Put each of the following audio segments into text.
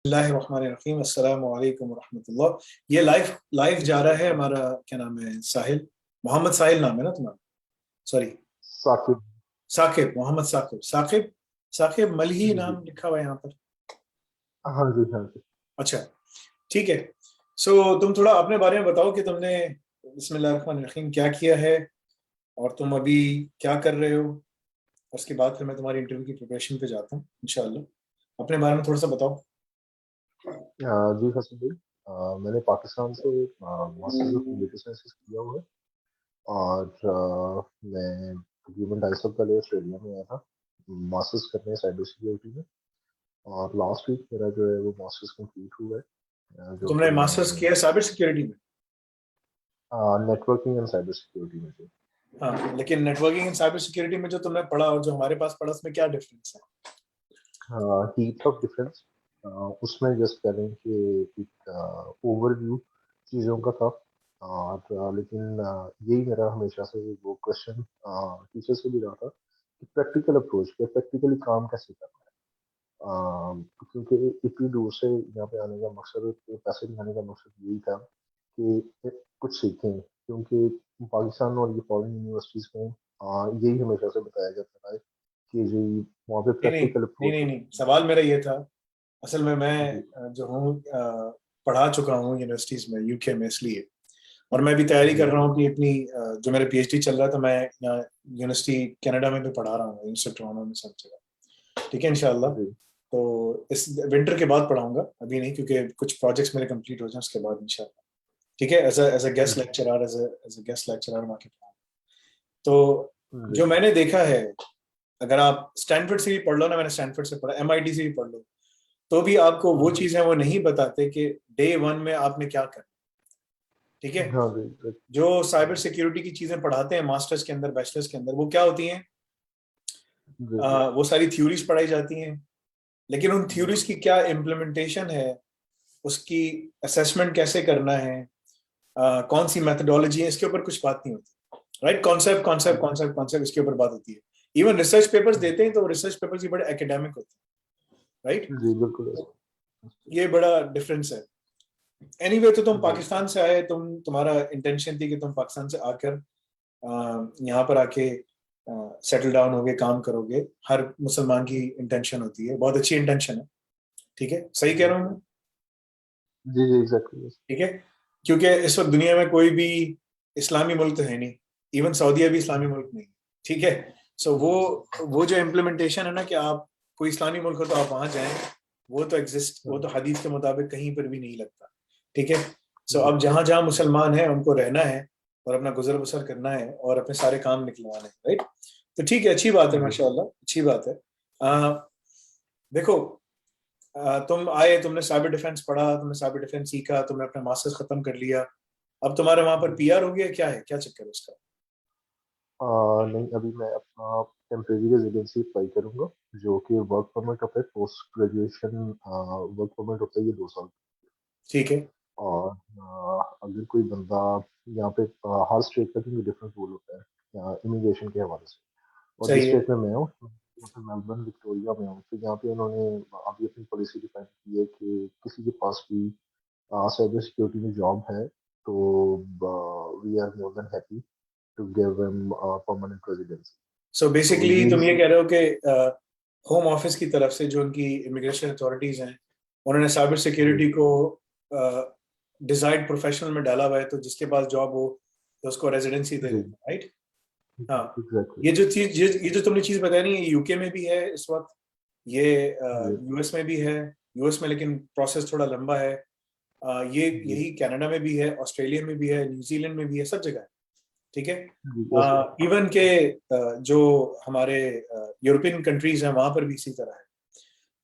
बिस्मिल्लाहिर्रहमानिर्रहीम, अस्सलामु अलैकुम वरहमतुल्लाह। ये लाइव लाइव जा रहा है। हमारा क्या नाम है? साहिल, मोहम्मद साहिल नाम है ना तुम्हारा? सॉरी, साकिब। साकिब, मोहम्मद साकिब। साकिब, साकिब मलही जी जी। नाम लिखा हुआ है यहाँ पर। हाँ जी, हाँ जी। अच्छा, ठीक है। सो तुम थोड़ा अपने बारे में बताओ कि तुमने बिस्मिल्लाहिर्रहमानिर्रहीम क्या किया है और तुम अभी क्या कर रहे हो। उसके बाद फिर मैं तुम्हारी इंटरव्यू की प्रिपरेशन पे जाता हूँ इंशाल्लाह। अपने बारे में थोड़ा सा बताओ। जी हसन भाई, मैंने पाकिस्तान से मास्टर्स ऑफ कंप्यूटर साइंस किया हुआ है। और मैं तकरीबन 2.5 साल पहले ऑस्ट्रेलिया में आया था मास्टर्स करने साइबर सिक्योरिटी में। और लास्ट वीक मेरा जो है वो मास्टर्स कंप्लीट हुआ है, जो तुमने कि मास्टर्स मैंने किया है साइबर सिक्योरिटी में? नेटवर्किंग एंड साइबर सिक्योरिटी में थी। हाँ, लेकिन नेटवर्किंग एंड साइबर सिक्योरिटी में जो तुमने पढ़ा और जो हमारे पास पढ़ा, उसमें क्या डिफरेंस है? हीट ऑफ डिफरेंस, उसमें जस्ट कह लें कि एक ओवरव्यू चीज़ों का था। और लेकिन यही मेरा हमेशा से वो क्वेश्चन टीचर से भी रहा था कि प्रैक्टिकल अप्रोच पे प्रैक्टिकली काम कैसे करना है। क्योंकि इतनी दूर से यहाँ पे आने का मकसद, पैसे दिखाने का मकसद यही था कि कुछ सीखें, क्योंकि पाकिस्तान और ये फॉरेन यूनिवर्सिटीज़ में यही हमेशा से बताया जाता है कि जी वहाँ पे नहीं नहीं प्रैक्टिकल नहीं अप्रोच नहीं नहीं, होती है। सवाल मेरा ये था। असल में मैं जी जो हूँ पढ़ा चुका हूँ यूनिवर्सिटीज में, यूके में, इसलिए। और मैं भी तैयारी जी कर रहा जी हूँ कि अपनी जो मेरा पीएचडी चल रहा था, मैं यहाँ यूनिवर्सिटी कनाडा में भी पढ़ा रहा हूँ, यूनिवर्सिटी टोरंटो में, सब जगह। ठीक है, इंशाल्लाह। जी तो इस विंटर के बाद पढ़ाऊंगा, अभी नहीं, क्योंकि कुछ प्रोजेक्ट्स मेरे कंप्लीट हो जाए उसके बाद इंशाल्लाह। ठीक है, एज अ गेस्ट जी lecturer, as a guest lecturer वहाँ के पढ़ाऊंगा। तो जी जो मैंने देखा है, अगर आप स्टैनफोर्ड से भी पढ़ लो ना, मैंने स्टैनफोर्ड से पढ़ा, एमआईटी से भी पढ़ लो, तो भी आपको वो जी। चीजें वो नहीं बताते कि डे वन में आपने क्या करना। ठीक है। हाँ जी जी जो साइबर सिक्योरिटी की चीजें पढ़ाते हैं मास्टर्स के अंदर, बैचलर्स के अंदर, वो क्या होती हैं? जी वो सारी थ्योरीज पढ़ाई जाती हैं, लेकिन उन जी थ्योरीज की क्या इम्प्लीमेंटेशन है, उसकी असेसमेंट कैसे करना है, कौन सी मेथडोलॉजी है, इसके ऊपर कुछ बात नहीं होती। Right? Concept concept concept concept, इसके ऊपर बात होती है। इवन रिसर्च पेपर्स देते हैं तो रिसर्च पेपर्स भी बड़े एकेडमिक होते हैं। राइट? जी बिल्कुल ऐसा। ये बड़ा डिफरेंस है। एनीवे, तो तुम जी पाकिस्तान से आए, तुम्हारा इंटेंशन थी कि तुम पाकिस्तान से आकर यहाँ पर आके सेटल डाउन होगे, काम करोगे। हर मुसलमान की इंटेंशन होती है, बहुत अच्छी इंटेंशन है। ठीक है, सही कह जी रहा हूँ मैं? जी जी एग्जैक्टली। ठीक है, क्योंकि इस वक्त दुनिया में कोई भी इस्लामी मुल्क तो है नहीं, इवन सऊदीया भी इस्लामी मुल्क नहीं। ठीक है। सो वो जो इम्प्लीमेंटेशन है ना, कि आप कोई इस्लामी मुल्क हो तो आप वहां जाएं, वो तो एग्जिस्ट, वो तो हदीस के मुताबिक कहीं पर भी नहीं लगता। ठीक है। सो जी अब जहां जहां मुसलमान हैं उनको रहना है और अपना गुजर बसर करना है और अपने सारे काम निकलवाने हैं। राइट? तो ठीक है, अच्छी बात है, जी माशाल्लाह, अच्छी बात है। देखो, तुम आए, तुमने साइबर डिफेंस पढ़ा, तुमने साइबर डिफेंस सीखा, तुमने अपना मास्टर्स खत्म कर लिया। अब तुम्हारे वहां पर जी। पीआर हो गया, क्या है, क्या चक्कर है उसका? नहीं, अभी मैं अपना टेम्परेरी रेजिडेंसी अप्लाई करूंगा, जो कि वर्क परमिट होता है, पोस्ट ग्रेजुएशन वर्क परमिट होता है, ये 2 साल। ठीक है। और अगर कोई बंदा यहाँ पे हर स्टेट का क्योंकि डिफरेंट रूल होता है इमिग्रेशन के हवाले से। और जिस सही है। स्टेट में मैं हूँ, मतलब मेलबर्न विक्टोरिया में हूँ, तो यहाँ पे उन्होंने अभी अपनी पॉलिसी डिफाइन की है कि किसी के पास भी साइबर सिक्योरिटी में जॉब है तो we are more than happy to give him permanent residency. So तो बेसिकली यही तुम ये सी। कह रहे हो कि होम ऑफिस की तरफ से, जो उनकी इमिग्रेशन अथॉरिटीज हैं, उन्होंने साइबर जी सिक्योरिटी को डिजायर्ड प्रोफेशनल में डाला हुआ है, तो जिसके पास जॉब हो तो उसको रेजिडेंसी दे जी देते हैं। राइट? हाँ। एग्जैक्टली। ये जो चीज, ये जो तुमने चीज बताई नहीं, ये यूके में भी है इस वक्त, ये जी यूएस में भी है। यूएस में लेकिन प्रोसेस थोड़ा लंबा है। ये जी यही कनाडा में भी है, ऑस्ट्रेलिया में भी है, न्यूजीलैंड में भी है, सब जगह है। ठीक है। जी yes, इवन के जो हमारे यूरोपियन कंट्रीज हैं, वहां पर भी इसी तरह है।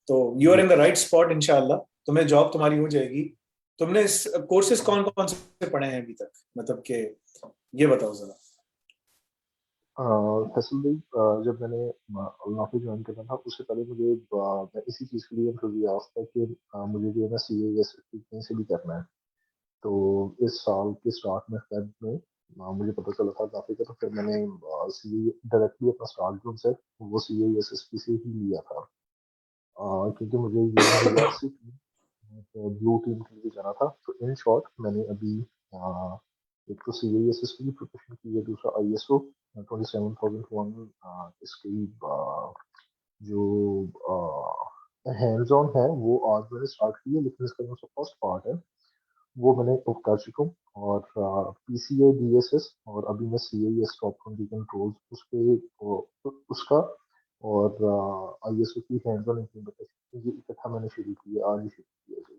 तो you R G. In the right spot, इंशाल्लाह तुम्हें जॉब तुम्हारी हो जाएगी। तुमने कोर्सेज कौन कौन से पढ़े हैं अभी तक, मतलब कि ये बताओ जरा। फैसल भाई, जब मैंने नौकरी ज्वाइन करना था उससे पहले मुझे मैं इसी चीज़ के लिए एंथुजियास्ट था कि मुझे जो है ना सी ए कहीं से भी करना है। तो इस साल के स्टार्ट में फेब में मुझे पता चला था काफ़ी का, तो फिर मैंने सी ए डायरेक्टली अपना स्टार्ट जो है वो सी ए एस एस पी से ही लिया था। क्योंकि मुझे ये एंथुजियास्टी थी ब्लू टीम के लिए जाना था। तो इन शॉर्ट मैंने अभी एक तो CISSP की प्रिपरेशन की है, दूसरा ISO 27001 इसकी जो हैंड्स ऑन है वो आज मैंने स्टार्ट की है, लेकिन इसका जो फर्स्ट पार्ट है वो मैंने कर चुका हूँ। और PCI DSS और अभी मैं CIS टॉप 20 कंट्रोल्स उस पे उसका और ISO की हैंड्स ऑन इम्प्लीमेंटेशन ये इकट्ठा मैंने शुरू किया, आज ही शुरू किया है।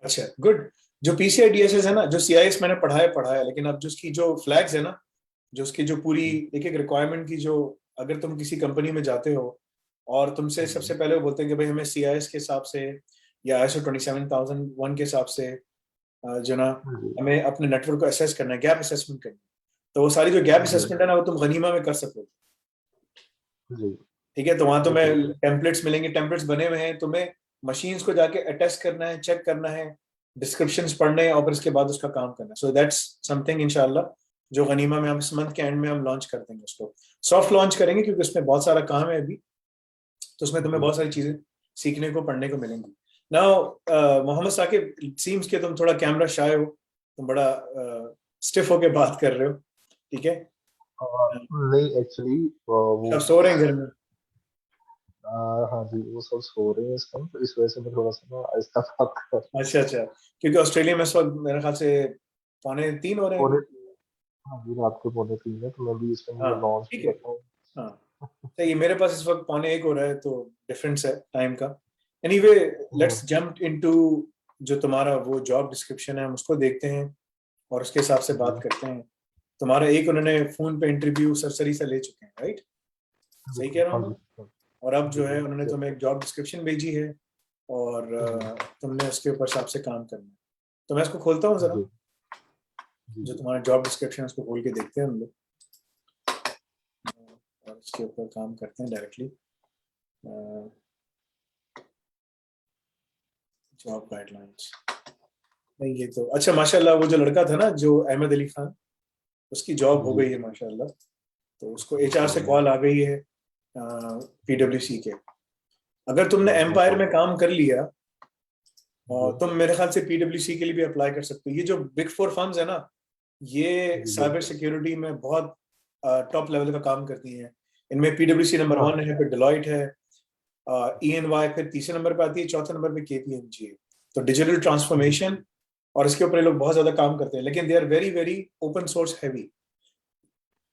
अच्छा, गुड। जो PCI DSS है ना, जो CIS मैंने पढ़ा है, लेकिन अब जो उसकी जो फ्लैग्स है ना, जो उसकी जो पूरी एक एक रिक्वायरमेंट की, जो अगर तुम किसी कंपनी में जाते हो और तुमसे सबसे पहले वो बोलते हैं कि भाई हमें CIS के हिसाब से या ISO 27001 के हिसाब से जो ना जी हमें अपने नेटवर्क को असेस करना है, गैप असेसमेंट करना है। तो वो सारी जो गैप जी असेसमेंट है ना, वो तुम गनीमा में कर सकोगे। जी ठीक है, तो वहां ओके तुम्हें ओके टेम्पलेट्स मिलेंगे, टेम्पलेट्स बने हुए हैं, तुम्हें मशीन्स को जाके अटेस्ट करना है, चेक करना है, डिस्क्रिप्शंस पढ़ने हैं और फिर इसके बाद उसका काम करना है। सो दैट्स समथिंग इंशाल्लाह जो गनीमा में हम इस मंथ के एंड में हम लॉन्च कर देंगे उसको। सॉफ्ट लॉन्च करेंगे क्योंकि उसमें बहुत सारा काम है अभी, तो उसमें तुम्हें जी बहुत सारी चीजें सीखने को पढ़ने को मिलेंगी। नाउ मोहम्मद साकिब, सीम्स के तुम थोड़ा कैमरा शाय हो, तुम बड़ा स्टिफ होके बात कर रहे हो। ठीक है, नहीं एक्चुअली वो सब सो रहे हैं घर में। हाँ जी वो सब सो रहे हैं इस टाइम, तो इस वजह से मैं थोड़ा सा ना आहिस्ता बात कर। अच्छा अच्छा, क्योंकि ऑस्ट्रेलिया में इस वक्त मेरे ख्याल से 2:45 हो रहे हैं। पौने हाँ जी रात के पौने 3 है, तो मैं भी इस टाइम हाँ, लॉन्च ठीक पे है। बैठा हूँ। हाँ, सही। मेरे पास इस वक्त 1:45 हो रहा है, तो डिफरेंस है टाइम का। Anyway, hmm, let's jump into जो तुम्हारा वो जॉब डिस्क्रिप्शन है, हम उसको देखते हैं और उसके हिसाब से जी बात करते हैं। तुम्हारा एक उन्होंने फोन पे इंटरव्यू सरसरी से ले चुके हैं, राइट? सही बिल्कुल कह रहा हाँ हूँ जी मैं? और अब जो है बिल्कुल उन्होंने तुम्हें एक जॉब डिस्क्रिप्शन भेजी है और जी तुमने उसके ऊपर हिसाब से काम करना है। तो मैं इसको खोलता हूँ जरा, जी जी जो जी तुम्हारा जॉब डिस्क्रिप्शन है उसको खोल के देखते हैं हम लोग और इसके ऊपर काम करते हैं डायरेक्टली। जॉब गाइडलाइंस, नहीं ये तो अच्छा, माशाल्लाह वो जो लड़का था ना, जो अहमद अली खान, उसकी जॉब हो जी गई है माशाल्लाह। तो उसको HR से माशाल्लाह कॉल आ गई है PwC के। अगर तुमने एम्पायर में माशाल्लाह काम कर लिया जी और तुम मेरे ख्याल से PwC के लिए भी अप्लाई कर सकते हो। ये जो बिग फोर फर्म्स है ना, ये जी जी साइबर सिक्योरिटी में बहुत टॉप लेवल का काम करती हैं। इनमें PwC नंबर हाँ 1 है, फिर डिलॉइट है, EY फिर तीसरे नंबर पे आती है, चौथे नंबर पे KPMG है। तो डिजिटल जी ट्रांसफॉर्मेशन और इसके ऊपर ये लोग बहुत ज्यादा काम करते हैं, लेकिन they are very very open source heavy.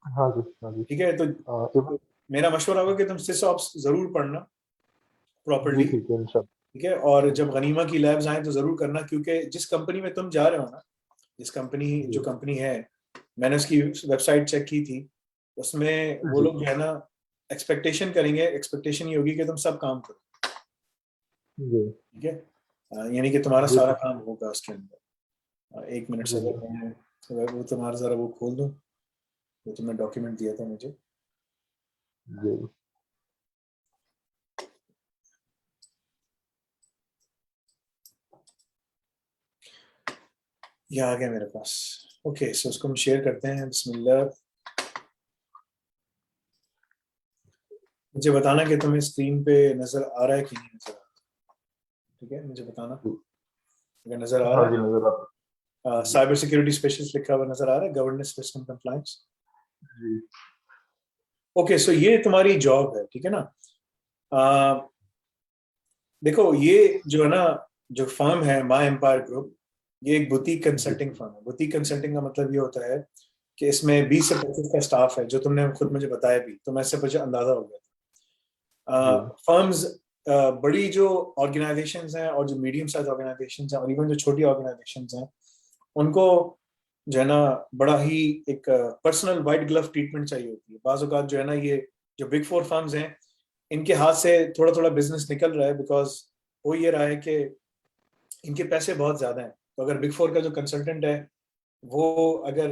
हाँ जी हाँ जी ठीक है, इवन तो मेरा मशवरा होगा कि तुम सिसऑप्स जरूर पढ़ना जी प्रॉपरली। ठीक है इंशाल्लाह ठीक है, और जब गनीमा की लैब्स आए तो जरूर करना, क्योंकि जिस कंपनी में तुम जा रहे हो ना, जिस कंपनी जो जी कंपनी है, मैंने उसकी वेबसाइट चेक की थी, उसमें वो जी लोग जो है ना एक्सपेक्टेशन करेंगे, एक्सपेक्टेशन ये होगी कि तुम सब काम करो। जी ठीक है, यानी कि तुम्हारा ये सारा तो काम होगा उसके अंदर। 1 मिनट से जी जी अगर मैं अगर वो तुम्हारा जरा वो खोल दूं, वो तुमने डॉक्यूमेंट दिया था मुझे। जी ये आ गया मेरे पास। ओके, सो उसको हम शेयर करते हैं। बिस्मिल्लाह। मुझे बताना कि तुम्हें स्क्रीन पे नजर आ रहा है कि नहीं नजर आ रहा। ठीक है, मुझे बताना जी अगर नजर आ हाँ रहा जी है। नजर आता है। जी साइबर सिक्योरिटी स्पेशलिस्ट लिखा हुआ नजर आ रहा है, गवर्नेंस रिस्क एंड कंप्लायंस। जी ओके, सो ये तुम्हारी जॉब है, ठीक है ना? आ, देखो, ये जो है ना, जो फर्म है माई एम्पायर ग्रुप, ये एक बुटीक जी कंसल्टिंग फर्म है। बुटीक कंसल्टिंग का मतलब ये होता है कि इसमें 20 से 25 का स्टाफ है, जो तुमने खुद मुझे बताया भी, तो मैं इससे मुझे अंदाजा हो गया जी था। फर्म्स, बड़ी जो ऑर्गेनाइजेशंस हैं और जो मीडियम साइज ऑर्गेनाइजेशंस हैं और इवन जो छोटी ऑर्गेनाइजेशंस हैं, उनको जो है ना बड़ा ही एक पर्सनल वाइट ग्लव ट्रीटमेंट चाहिए होती है। बाज़ औक़ात जो है ना, ये जो बिग फोर फर्म्स हैं, इनके हाथ से थोड़ा थोड़ा बिजनेस निकल रहा है, बिकॉज हो ये रहा है कि इनके पैसे बहुत ज्यादा हैं। तो अगर बिग फोर का जो कंसल्टेंट है, वो अगर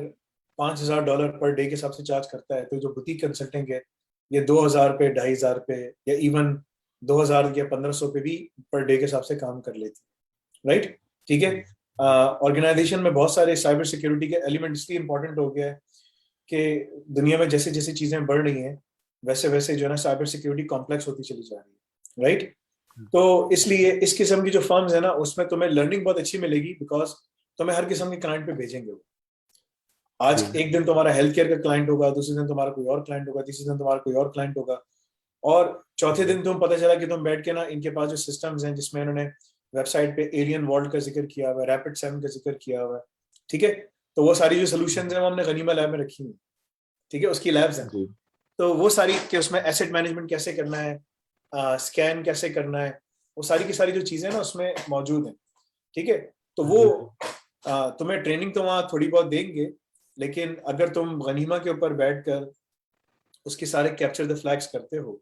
$5,000 पर डे के हिसाब से चार्ज करता है, तो जो बुटीक कंसल्टिंग है, ये 2,000 पे, 2,500 पे, या इवन 2,000 या 1,500 पे भी पर डे के हिसाब से काम कर लेती है। राइट? ठीक है। ऑर्गेनाइजेशन में बहुत सारे साइबर सिक्योरिटी के एलिमेंट इसलिए इंपॉर्टेंट हो गया है कि दुनिया में जैसे जैसे चीजें बढ़ रही हैं, वैसे वैसे जो है ना साइबर सिक्योरिटी कॉम्प्लेक्स होती चली जा रही है। राइट? तो इसलिए इस किस्म की जो फर्म्स है ना, उसमें तुम्हें लर्निंग बहुत अच्छी मिलेगी, बिकॉज तुम्हें हर किस्म के क्लाइंट पे भेजेंगे वो। आज जी एक दिन तुम्हारा हेल्थ केयर का क्लाइंट होगा, दूसरे दिन तुम्हारा कोई और क्लाइंट होगा, तीसरे दिन तुम्हारा कोई और क्लाइंट होगा, और चौथे जी दिन तुम पता चला कि तुम बैठ के ना, इनके पास जो सिस्टम्स हैं जिसमें इन्होंने वेबसाइट पे एलियन वॉल्ट का जिक्र किया हुआ है, रैपिड 7 का जिक्र किया हुआ है, ठीक है, तो वो सारी जो सोल्यूशन है वो हमने गनीमा लैब में रखी हुई, ठीक है, उसकी लैब्स हैं। जी तो वो सारी कि उसमें एसेट मैनेजमेंट कैसे करना है, स्कैन कैसे करना है, वो सारी की सारी जो चीजें ना उसमें मौजूद हैं, ठीक है। तो वो जी तुम्हें ट्रेनिंग तो वहाँ थोड़ी बहुत देंगे, लेकिन अगर तुम गनीमा के ऊपर बैठकर उसके सारे कैप्चर द फ्लैग्स करते हो,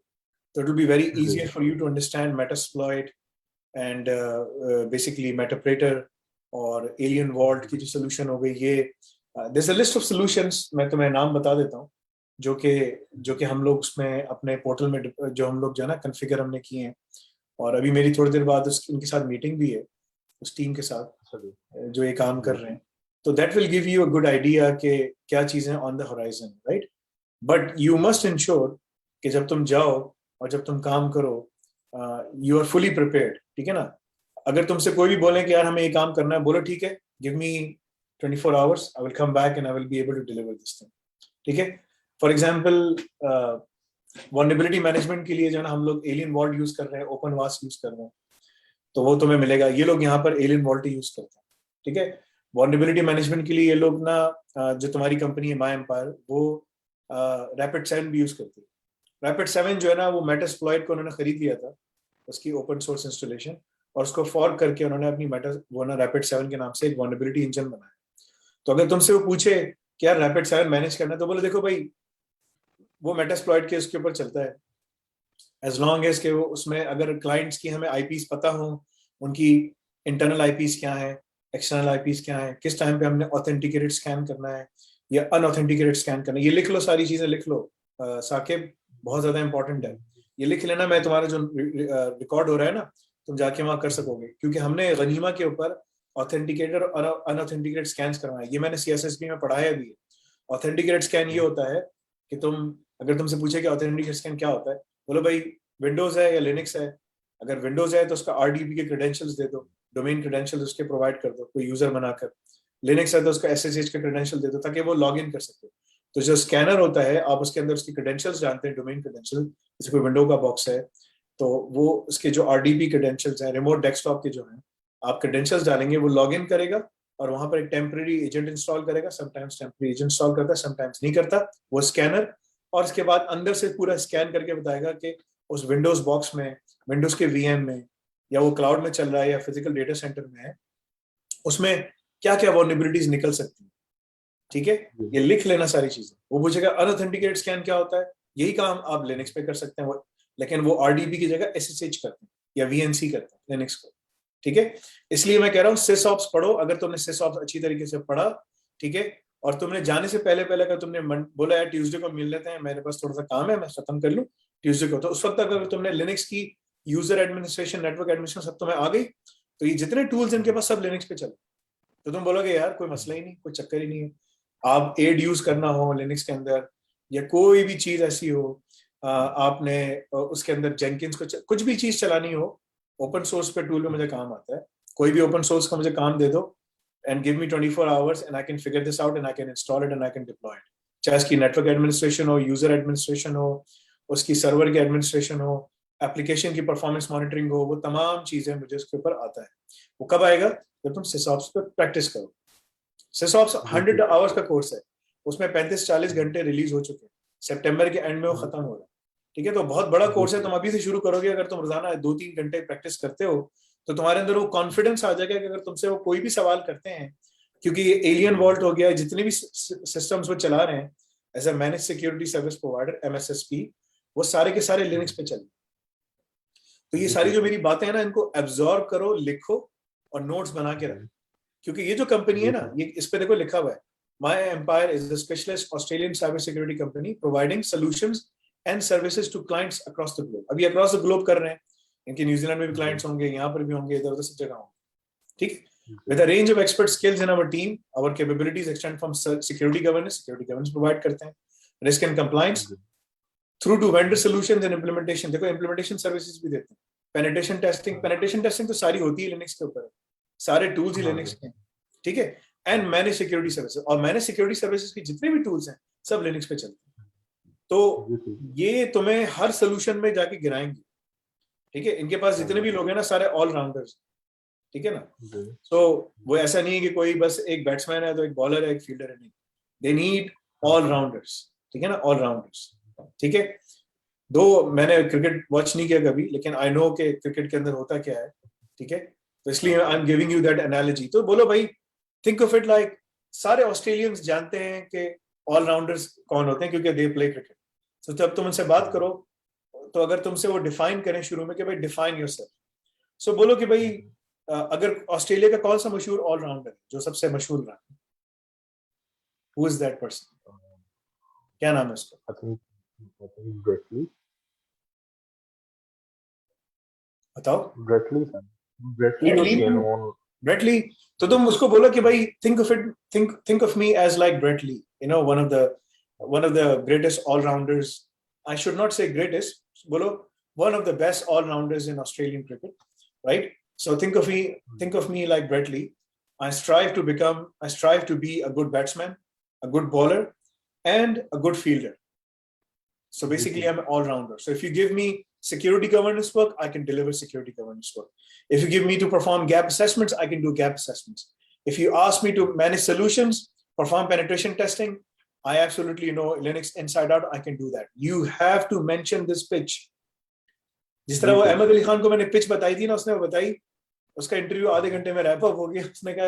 तो इट विल बी वेरी जी easier for you to understand metasploit and basically meterpreter और एलियन वॉल्ट की जो सोल्यूशन हो गई, ये there is a list of solutions, मैं तुम्हें नाम बता देता हूँ, जो कि हम लोग उसमें अपने पोर्टल में जो हम लोग जो है ना कॉन्फ़िगर हमने किए हैं, और अभी मेरी थोड़ी देर बाद उनके साथ मीटिंग भी है, उस टीम के साथ अच्छा जी जो ये काम कर जी रहे हैं। तो that will give you a good idea कि क्या चीजें on the horizon, right. But you must ensure कि जब तुम जाओ और जब तुम काम करो, यू आर फुली प्रिपेयर्ड, ठीक है ना। अगर तुमसे कोई भी बोले कि यार हमें ये काम करना है, बोलो ठीक है, give me 24 hours, I will come back and I will be able to deliver this thing, ठीक है। फॉर एग्जाम्पल वल्नरेबिलिटी मैनेजमेंट के लिए जो है ना हम लोग एलियन वॉल्ट यूज कर रहे हैं, ओपन वास यूज कर रहे हैं, तो वो तुम्हें मिलेगा। ये लोग यहाँ पर एलियन वॉल्ट यूज करते हैं, ठीक है। वल्नरेबिलिटी मैनेजमेंट के लिए ये लोग ना जो तुम्हारी कंपनी है माई एम्पायर, वो रैपिड 7 भी यूज करती है। रैपिड 7 जो है ना वो मेटास्प्लॉइट को उन्होंने खरीद लिया था, उसकी ओपन सोर्स इंस्टॉलेशन, और उसको फॉर्क करके उन्होंने अपनी मेटा वो ना रैपिड 7 के नाम से एक वल्नरेबिलिटी इंजन बनाया। तो अगर तुमसे वो पूछे कि यार रैपिड 7 मैनेज करना है, तो बोले देखो भाई, वो मेटास्प्लॉइट के उसके ऊपर चलता है, एज लॉन्ग एज के वो उसमें अगर क्लाइंट्स की हमें आईपीस पता हो, उनकी इंटरनल आईपीस क्या है, एक्सटर्नल आईपीस क्या है, किस टाइम पे हमने ऑथेंटिकेटेड स्कैन करना है या अनऑथेंटिकेटेड स्कैन करना है, ये लिख लो, सारी चीजें लिख लो साकिब, बहुत ज्यादा इंपॉर्टेंट है। ये लिख लेना, मैं तुम्हारा जो रिकॉर्ड हो रहा है ना, तुम जाके वहां कर सकोगे, क्योंकि हमने गनीमा के ऊपर ऑथेंटिकेटेड और अनऑथेंटिकेटेड स्कैन करवाए, ये मैंने सीएसएसपी में पढ़ाया भी है। ऑथेंटिकेटेड स्कैन ये होता है कि तुम, अगर तुमसे पूछे कि ऑथेंटिकेटेड स्कैन क्या होता है, बोलो भाई विंडोज है या लिनक्स है, अगर विंडोज है तो उसका आरडीबी के क्रेडेंशियल्स दे दो, डोमेन क्रेडेंशियल्स उसके प्रोवाइड कर दो कोई यूजर बनाकर, लिनक्स है तो उसका एसएसएच का क्रेडेंशियल दे दो ताकि वो लॉग इन कर सके। तो जो स्कैनर होता है, आप उसके अंदर उसकी क्रेडेंशियल्स जानते हैं, डोमेन क्रेडेंशियल, जैसे कोई विंडो का बॉक्स है तो वो उसके जो आरडीबी क्रेडेंशियल्स हैं, रिमोट डेस्कटॉप के जो हैं, आप क्रेडेंशियल्स डालेंगे, वो लॉग इन करेगा और वहां पर एक टेम्पररी एजेंट इंस्टॉल करेगा, समटाइम्स टेम्पररी एजेंट इंस्टॉल करता है, समटाइम्स नहीं करता वो स्कैनर, और उसके बाद अंदर से पूरा स्कैन करके बताएगा कि उस विंडोज बॉक्स में, विंडोज के वीएम में, या वो क्लाउड में चल रहा है या फिजिकल डेटा सेंटर में है, उसमें क्या क्या वल्नरेबिलिटीज निकल सकती है, ठीक है। जी ये लिख लेना सारी चीजें। वो पूछेगा अनऑथेंटिकेटेड स्कैन क्या होता है, यही काम आप लिनक्स पे कर सकते हैं, लेकिन वो आरडीबी की जगह एसएसएच करते हैं या वीएनसी करते हैं लिनक्स को, ठीक है। इसलिए मैं कह रहा हूँ सिसऑप्स पढ़ो, अगर तुमने सिसऑप्स अच्छी तरीके से पढ़ा, ठीक है, और तुमने जाने से पहले पहले अगर तुमने बोला यार ट्यूसडे को मिल लेते हैं, मेरे पास थोड़ा सा काम है, मैं खत्म कर लूँ ट्यूसडे को, तो उस वक्त अगर तुमने लिनक्स की यूजर एडमिनिस्ट्रेशन, नेटवर्क एडमिनिस्ट्रेशन सब तुम्हें आ गई, तो ये जितने टूल्स इनके पास सब लिनक्स पे चले, तो तुम बोलोगे यार कोई मसला ही नहीं, कोई चक्कर ही नहीं है। आप एड यूज करना हो लिनक्स के अंदर, या कोई भी चीज ऐसी हो, आपने उसके अंदर जेंकिंस को कुछ भी चीज चलानी हो, ओपन सोर्स पे टूल में मुझे काम आता है, कोई भी ओपन सोर्स का मुझे काम दे दो, and give me 24 hours and I can figure this out and I can install it and I can deploy it. चाहे उसकी नेटवर्क एडमिनिस्ट्रेशन हो, यूजर एडमिनिस्ट्रेशन हो, उसकी सर्वर की एडमिनिस्ट्रेशन हो, एप्लीकेशन की परफॉर्मेंस मॉनिटरिंग हो, वो तमाम चीजें मुझे उसके ऊपर आता है। वो कब आएगा, जब तुम सिसऑप्स पे प्रैक्टिस करो। सिसऑप्स जी 100 ठीक आवर्स का कोर्स है, उसमें 35-40 घंटे रिलीज हो चुके हैं, सितंबर के एंड में वो खत्म हो रहा है, ठीक है। तो बहुत बड़ा जी कोर्स है, तुम अभी से शुरू करोगे, अगर तुम रोजाना 2-3 घंटे प्रैक्टिस करते हो, तो तुम्हारे अंदर वो कॉन्फिडेंस आ जाएगा कि अगर तुमसे वो कोई भी सवाल करते हैं, क्योंकि ये एलियन वॉल्ट हो गया, जितने भी सिस्टम्स वो चला रहे हैं as a manage security service provider MSSP, वो सारे के सारे लिनक्स पे चल। तो ये जी सारी ठीक जो है मेरी बातें हैं ना, इनको एब्जॉर्ब करो, लिखो और नोट्स बना के रखो, जी क्योंकि ये जो कंपनी है जी ना, ठीक ये इस पे देखो लिखा हुआ है, my empire is a specialist Australian cyber security company providing solutions and services to clients across the globe. अभी अक्रॉस द ग्लोब कर रहे हैं, इनके न्यूजीलैंड में भी जी क्लाइंट्स होंगे, यहाँ पर भी होंगे, इधर उधर सब जगह होंगे, ठीक। जी with a range of expert skills in our team, our capabilities extend from security governance provide करते हैं, रिस्क एंड कंप्लायंस जी through to vendor solutions and implementation, देखो इंप्लीमेंटेशन सर्विसेज भी देते हैं, पेनिट्रेशन टेस्टिंग तो सारी होती है लिनक्स के ऊपर, सारे टूल्स ही लिनक्स के हैं, ठीक है। एंड मैनेज सिक्योरिटी सर्विसेज, और मैनेज सिक्योरिटी सर्विसेज के जितने भी टूल्स हैं सब लिनक्स पे चलते हैं। तो ये तुम्हें हर सोल्यूशन में जाके गिराएंगे, ठीक है। इनके पास जितने भी लोग हैं ना सारे ऑलराउंडर्स, ठीक है ना। तो वो ऐसा नहीं है कि कोई बस एक बैट्समैन है तो एक बॉलर है एक फील्डर है, नहीं, दे नीड ऑलराउंडर्स, ठीक है ना, ऑलराउंडर्स, ठीक है। दो मैंने क्रिकेट वॉच नहीं किया कभी, लेकिन आई नो कि क्रिकेट के अंदर होता क्या है, ठीक है। तो इसलिए I am giving you that analogy. तो बोलो भाई, थिंक ऑफ इट लाइक सारे ऑस्ट्रेलियंस जानते हैं कि ऑलराउंडर्स कौन होते हैं क्योंकि दे प्ले क्रिकेट। तो जब तुम उनसे बात करो तो अगर तुमसे वो डिफाइन करें शुरू में कि भाई डिफाइन योरसेल्फ, सो बोलो कि भाई अगर ऑस्ट्रेलिया का कौन सा मशहूर ऑलराउंडर है जो सबसे मशहूर रहा, हु इज दैट पर्सन, क्या नाम है उसका? बताओ। ब्रेटली। तो तुम उसको बोलो कि भाई think of me as like Brett Lee, you know, one of the greatest all-rounders. I should not say greatest, बोलो one of the best all-rounders in Australian cricket, right? So think of me like Brett Lee. I strive to be a good batsman, a good bowler, and a good fielder. So basically, I'm an all-rounder. So if you give me security governance work, I can deliver security governance work. If you give me to perform gap assessments, I can do gap assessments. If you ask me to manage solutions, perform penetration testing, I absolutely know Linux inside out. I can do that. You have to mention this pitch. जिस तरह वो अहमद अली खान को मैंने pitch बताई थी ना, उसने वो बताई, उसका इंटरव्यू आधे घंटे में रैप अप हो गया। उसने कहा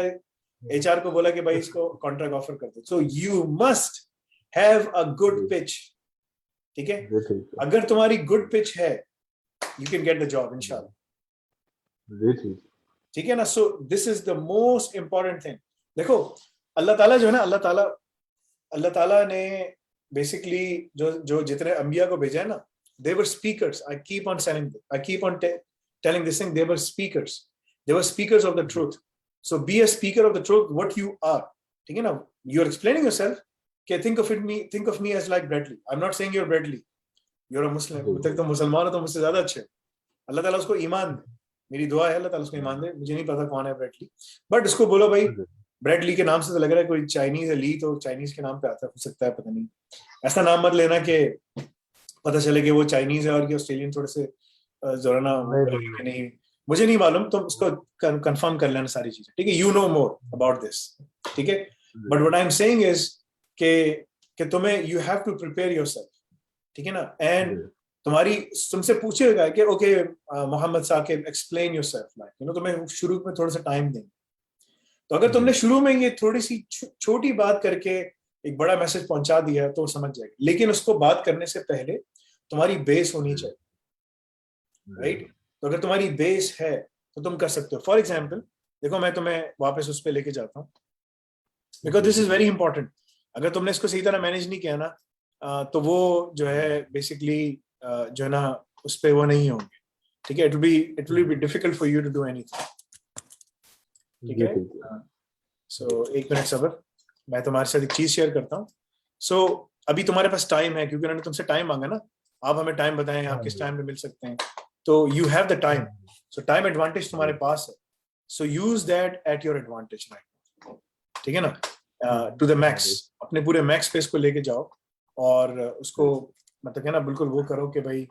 एचआर को बोला कि भाई इसको कॉन्ट्रैक्ट ऑफर कर दो। So you must have a good pitch, ठीक है। अगर तुम्हारी गुड पिच है, you can get the job इंशाल्लाह, ठीक है ना। So this is the most important thing. देखो अल्लाह ताला जो है ना, अल्लाह ताला ने बेसिकली जो जितने अंबिया को भेजा है ना, they were speakers. I keep on telling this thing, they were speakers of the truth. So be a speaker of the truth, what you are, ठीक है ना। You're explaining yourself, okay, think of me as like Brett Lee. I'm not saying you're Brett Lee, you're a Muslim, तो मुसलमान हो तो मुझसे ज्यादा अच्छे। अल्लाह ताला उसको ईमान दे, मेरी दुआ है अल्लाह ताला उसको ईमान दे। मुझे नहीं पता कौन है ब्रेट ली, बट उसको बोलो भाई ब्रेट ली के नाम से तो लग रहा है कोई चाइनीज है, ली तो चाइनीज के नाम पे आता है, हो सकता है, पता नहीं। ऐसा नाम मत लेना कि पता चले कि वो चाइनीज है और कि ऑस्ट्रेलियन थोड़े से जोराना नहीं, मुझे नहीं मालूम, तुम उसको कंफर्म कर लेना सारी चीजें, ठीक है। You know more about this, ठीक है। But what I am saying is कि तुम्हें you have to prepare yourself, ठीक है ना। एंड तुमसे पूछेगा कि okay Mohammad Saqib explain yourself, like you know, तुम्हें शुरू में थोड़ा सा टाइम देंगे। तो अगर तुमने शुरू में ये थोड़ी सी छोटी बात करके एक बड़ा मैसेज पहुंचा दिया तो समझ जाएगी, लेकिन उसको बात करने से पहले तुम्हारी बेस होनी चाहिए, राइट। तो अगर तुम्हारी बेस है तो तुम कर सकते हो। फॉर एग्जाम्पल देखो, मैं तुम्हें वापस उस पर लेके जाता हूँ, because this is very important. अगर तुमने इसको सही तरह मैनेज नहीं किया ना, तो वो जो है बेसिकली जो है ना उस पर वो नहीं होंगे, ठीक है। It will be difficult for you to do anything, ठीक है। सो एक मिनट सबर, मैं तुम्हारे साथ एक चीज शेयर करता हूँ। सो अभी तुम्हारे पास टाइम है, क्योंकि उन्होंने तुमसे टाइम मांगा ना, आप हमें टाइम बताएं, आप किस टाइम पे मिल सकते हैं। तो you have the time, so time advantage तुम्हारे पास है, so use that at your advantage, ठीक है ना, टू द मैक्स। अपने पूरे मैक्स पे इसको लेके जाओ और उसको मतलब क्या ना बिल्कुल वो करो कि भाई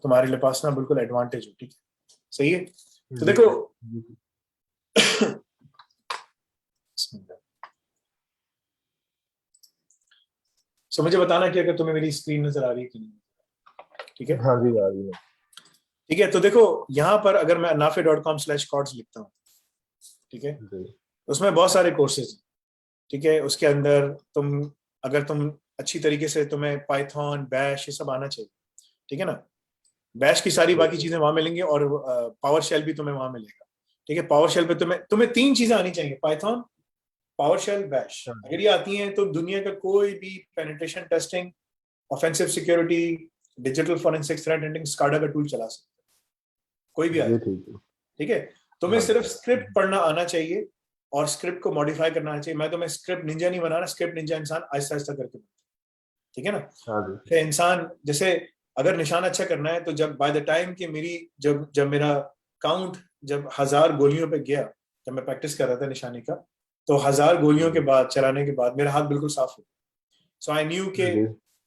तुम्हारे लिए पास ना बिल्कुल एडवांटेज हो, ठीक है, सही है। तो देखो सो मुझे बताना कि अगर तुम्हें मेरी स्क्रीन नजर आ रही है कि नहीं, ठीक है। हाँ जी, आ रही है, ठीक है। तो देखो यहाँ पर अगर मैं nafe.com/course लिखता हूँ, ठीक है, उसमें बहुत सारे कोर्सेज, ठीक है। उसके अंदर अगर तुम अच्छी तरीके से, तुम्हें पाइथन, बैश ये सब आना चाहिए, ठीक है ना। बैश की सारी बाकी चीजें वहां मिलेंगी और पावर शेल भी तुम्हें वहां मिलेगा, ठीक है। पावर शेल पे तुम्हें 3 चीजें आनी चाहिए, पाइथन, पावर शेल, बैश। अगर ये आती हैं तो दुनिया का कोई भी penetration testing, offensive security, digital forensics, threat hunting, SCADA का टूल चला सकते, कोई भी आए, ठीक है। तुम्हें सिर्फ स्क्रिप्ट पढ़ना आना चाहिए और स्क्रिप्ट को मॉडिफाई करना आना चाहिए। मैं तुम्हें स्क्रिप्ट निंजा नहीं बनाना, स्क्रिप्ट निंजा इंसान आहिस्ता आहिस्ता करके, ठीक है ना। इंसान जैसे अगर निशान अच्छा करना है तो जब बाय द टाइम कि मेरी जब मेरा काउंट जब 1000 गोलियों पे गया, जब मैं प्रैक्टिस कर रहा था निशाने का, तो 1000 गोलियों के बाद चलाने के बाद मेरा हाथ बिल्कुल साफ हो गया। सो आई न्यू के जी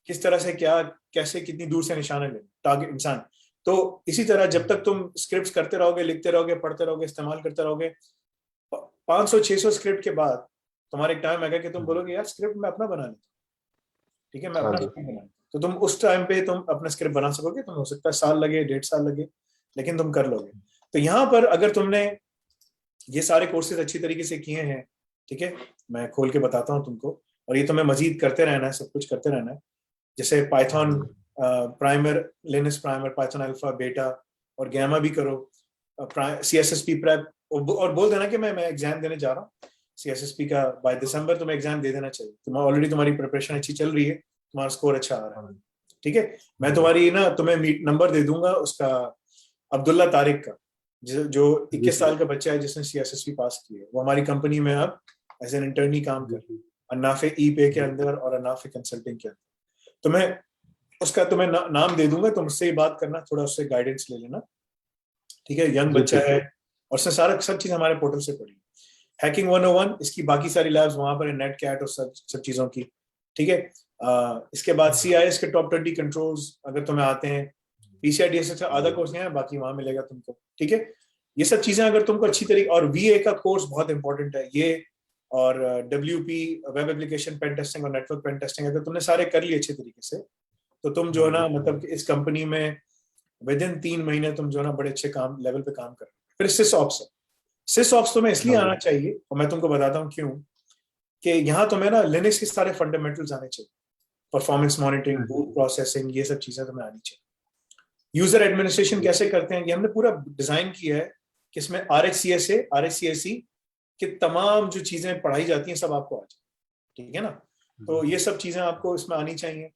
किस तरह से क्या कैसे कितनी दूर से निशाना ले टारगेट इंसान। तो इसी तरह जब तक तुम स्क्रिप्ट्स करते रहोगे, लिखते रहोगे, पढ़ते रहोगे, इस्तेमाल करते रहोगे, 500-600 स्क्रिप्ट के बाद तुम्हारे एक टाइम आएगा कि तुम बोलोगे यार स्क्रिप्ट मैं अपना बना लेता हूँ, ठीक है, मैं हाँ अपना जी स्क्रिप्ट बना लेता हूँ। तो तुम उस टाइम पे तुम अपना स्क्रिप्ट बना सकोगे, तुम हो सकता है साल लगे, 1.5 साल लगे, लेकिन तुम कर लोगे। तो यहाँ पर अगर तुमने ये सारे कोर्सेज अच्छी तरीके से किए हैं, ठीक है, मैं खोल के बताता हूँ तुमको, और ये तुम्हें मजीद करते रहना है, सब कुछ करते रहना है। जैसे Python primer, Linux primer, Python alpha, beta और गैमा भी करो, CSSP प्रेप, और बोल देना कि मैं एग्जाम देने जा रहा हूँ CSSP का, बाय दिसंबर तुम्हें एग्जाम दे देना चाहिए। तुम्हें ऑलरेडी तुम्हारी प्रिपरेशन अच्छी चल रही है, तुम्हारा स्कोर अच्छा आ रहा है, ठीक है। मैं तुम्हारी ना तुम्हें नंबर दे दूंगा उसका, अब्दुल्ला तारिक का, जो 21 साल का बच्चा है जिसने CSSP पास की है, वो हमारी कंपनी में अब एज एन इंटर्नी काम कर रही है, अन्नाफे ई पे के अंदर और अन्नाफे कंसल्टिंग के अंदर। तुम्हें उसका तुम्हें नाम दे दूंगा, तुम उससे ही बात करना, थोड़ा उससे गाइडेंस ले लेना, ठीक है। यंग बच्चा है और उसने सारा सब चीज हमारे पोर्टल से पढ़ी। हैकिंग 101, इसकी बाकी सारी लैब्स वहां पर है, नेट कैट और सब चीजों की, ठीक है। इसके बाद CIS के टॉप 20 कंट्रोल्स अगर तुम्हें आते हैं, PCI DSS का आधा कोर्स नहीं है, बाकी वहां मिलेगा तुमको, ठीक है। ये सब चीजें अगर तुमको अच्छी तरीके, और VA का कोर्स बहुत इंपॉर्टेंट है ये, और WP web application pen testing और नेटवर्क पेन टेस्टिंग अगर तुमने सारे कर लिए अच्छे तरीके से, तो तुम जो है ना, मतलब इस कंपनी में विद इन 3 महीने तुम जो है ना बड़े अच्छे काम लेवल पे काम कर। फिर सिस ऑप्स तुम्हें इसलिए आना चाहिए, और मैं तुमको बताता हूँ क्यों, कि यहाँ तुम्हें ना लिनक्स के सारे फंडामेंटल्स आने चाहिए, परफॉर्मेंस मॉनिटरिंग, बूट प्रोसेसिंग, ये सब चीजें तुम्हें आनी चाहिए। यूजर एडमिनिस्ट्रेशन कैसे करते हैं, ये हमने पूरा डिजाइन किया है कि इसमें RxCSA, RxCSE कि तमाम जो चीजें पढ़ाई जाती हैं सब आपको आ जाए, ठीक है ना। तो ये सब चीजें आपको इसमें आनी चाहिए।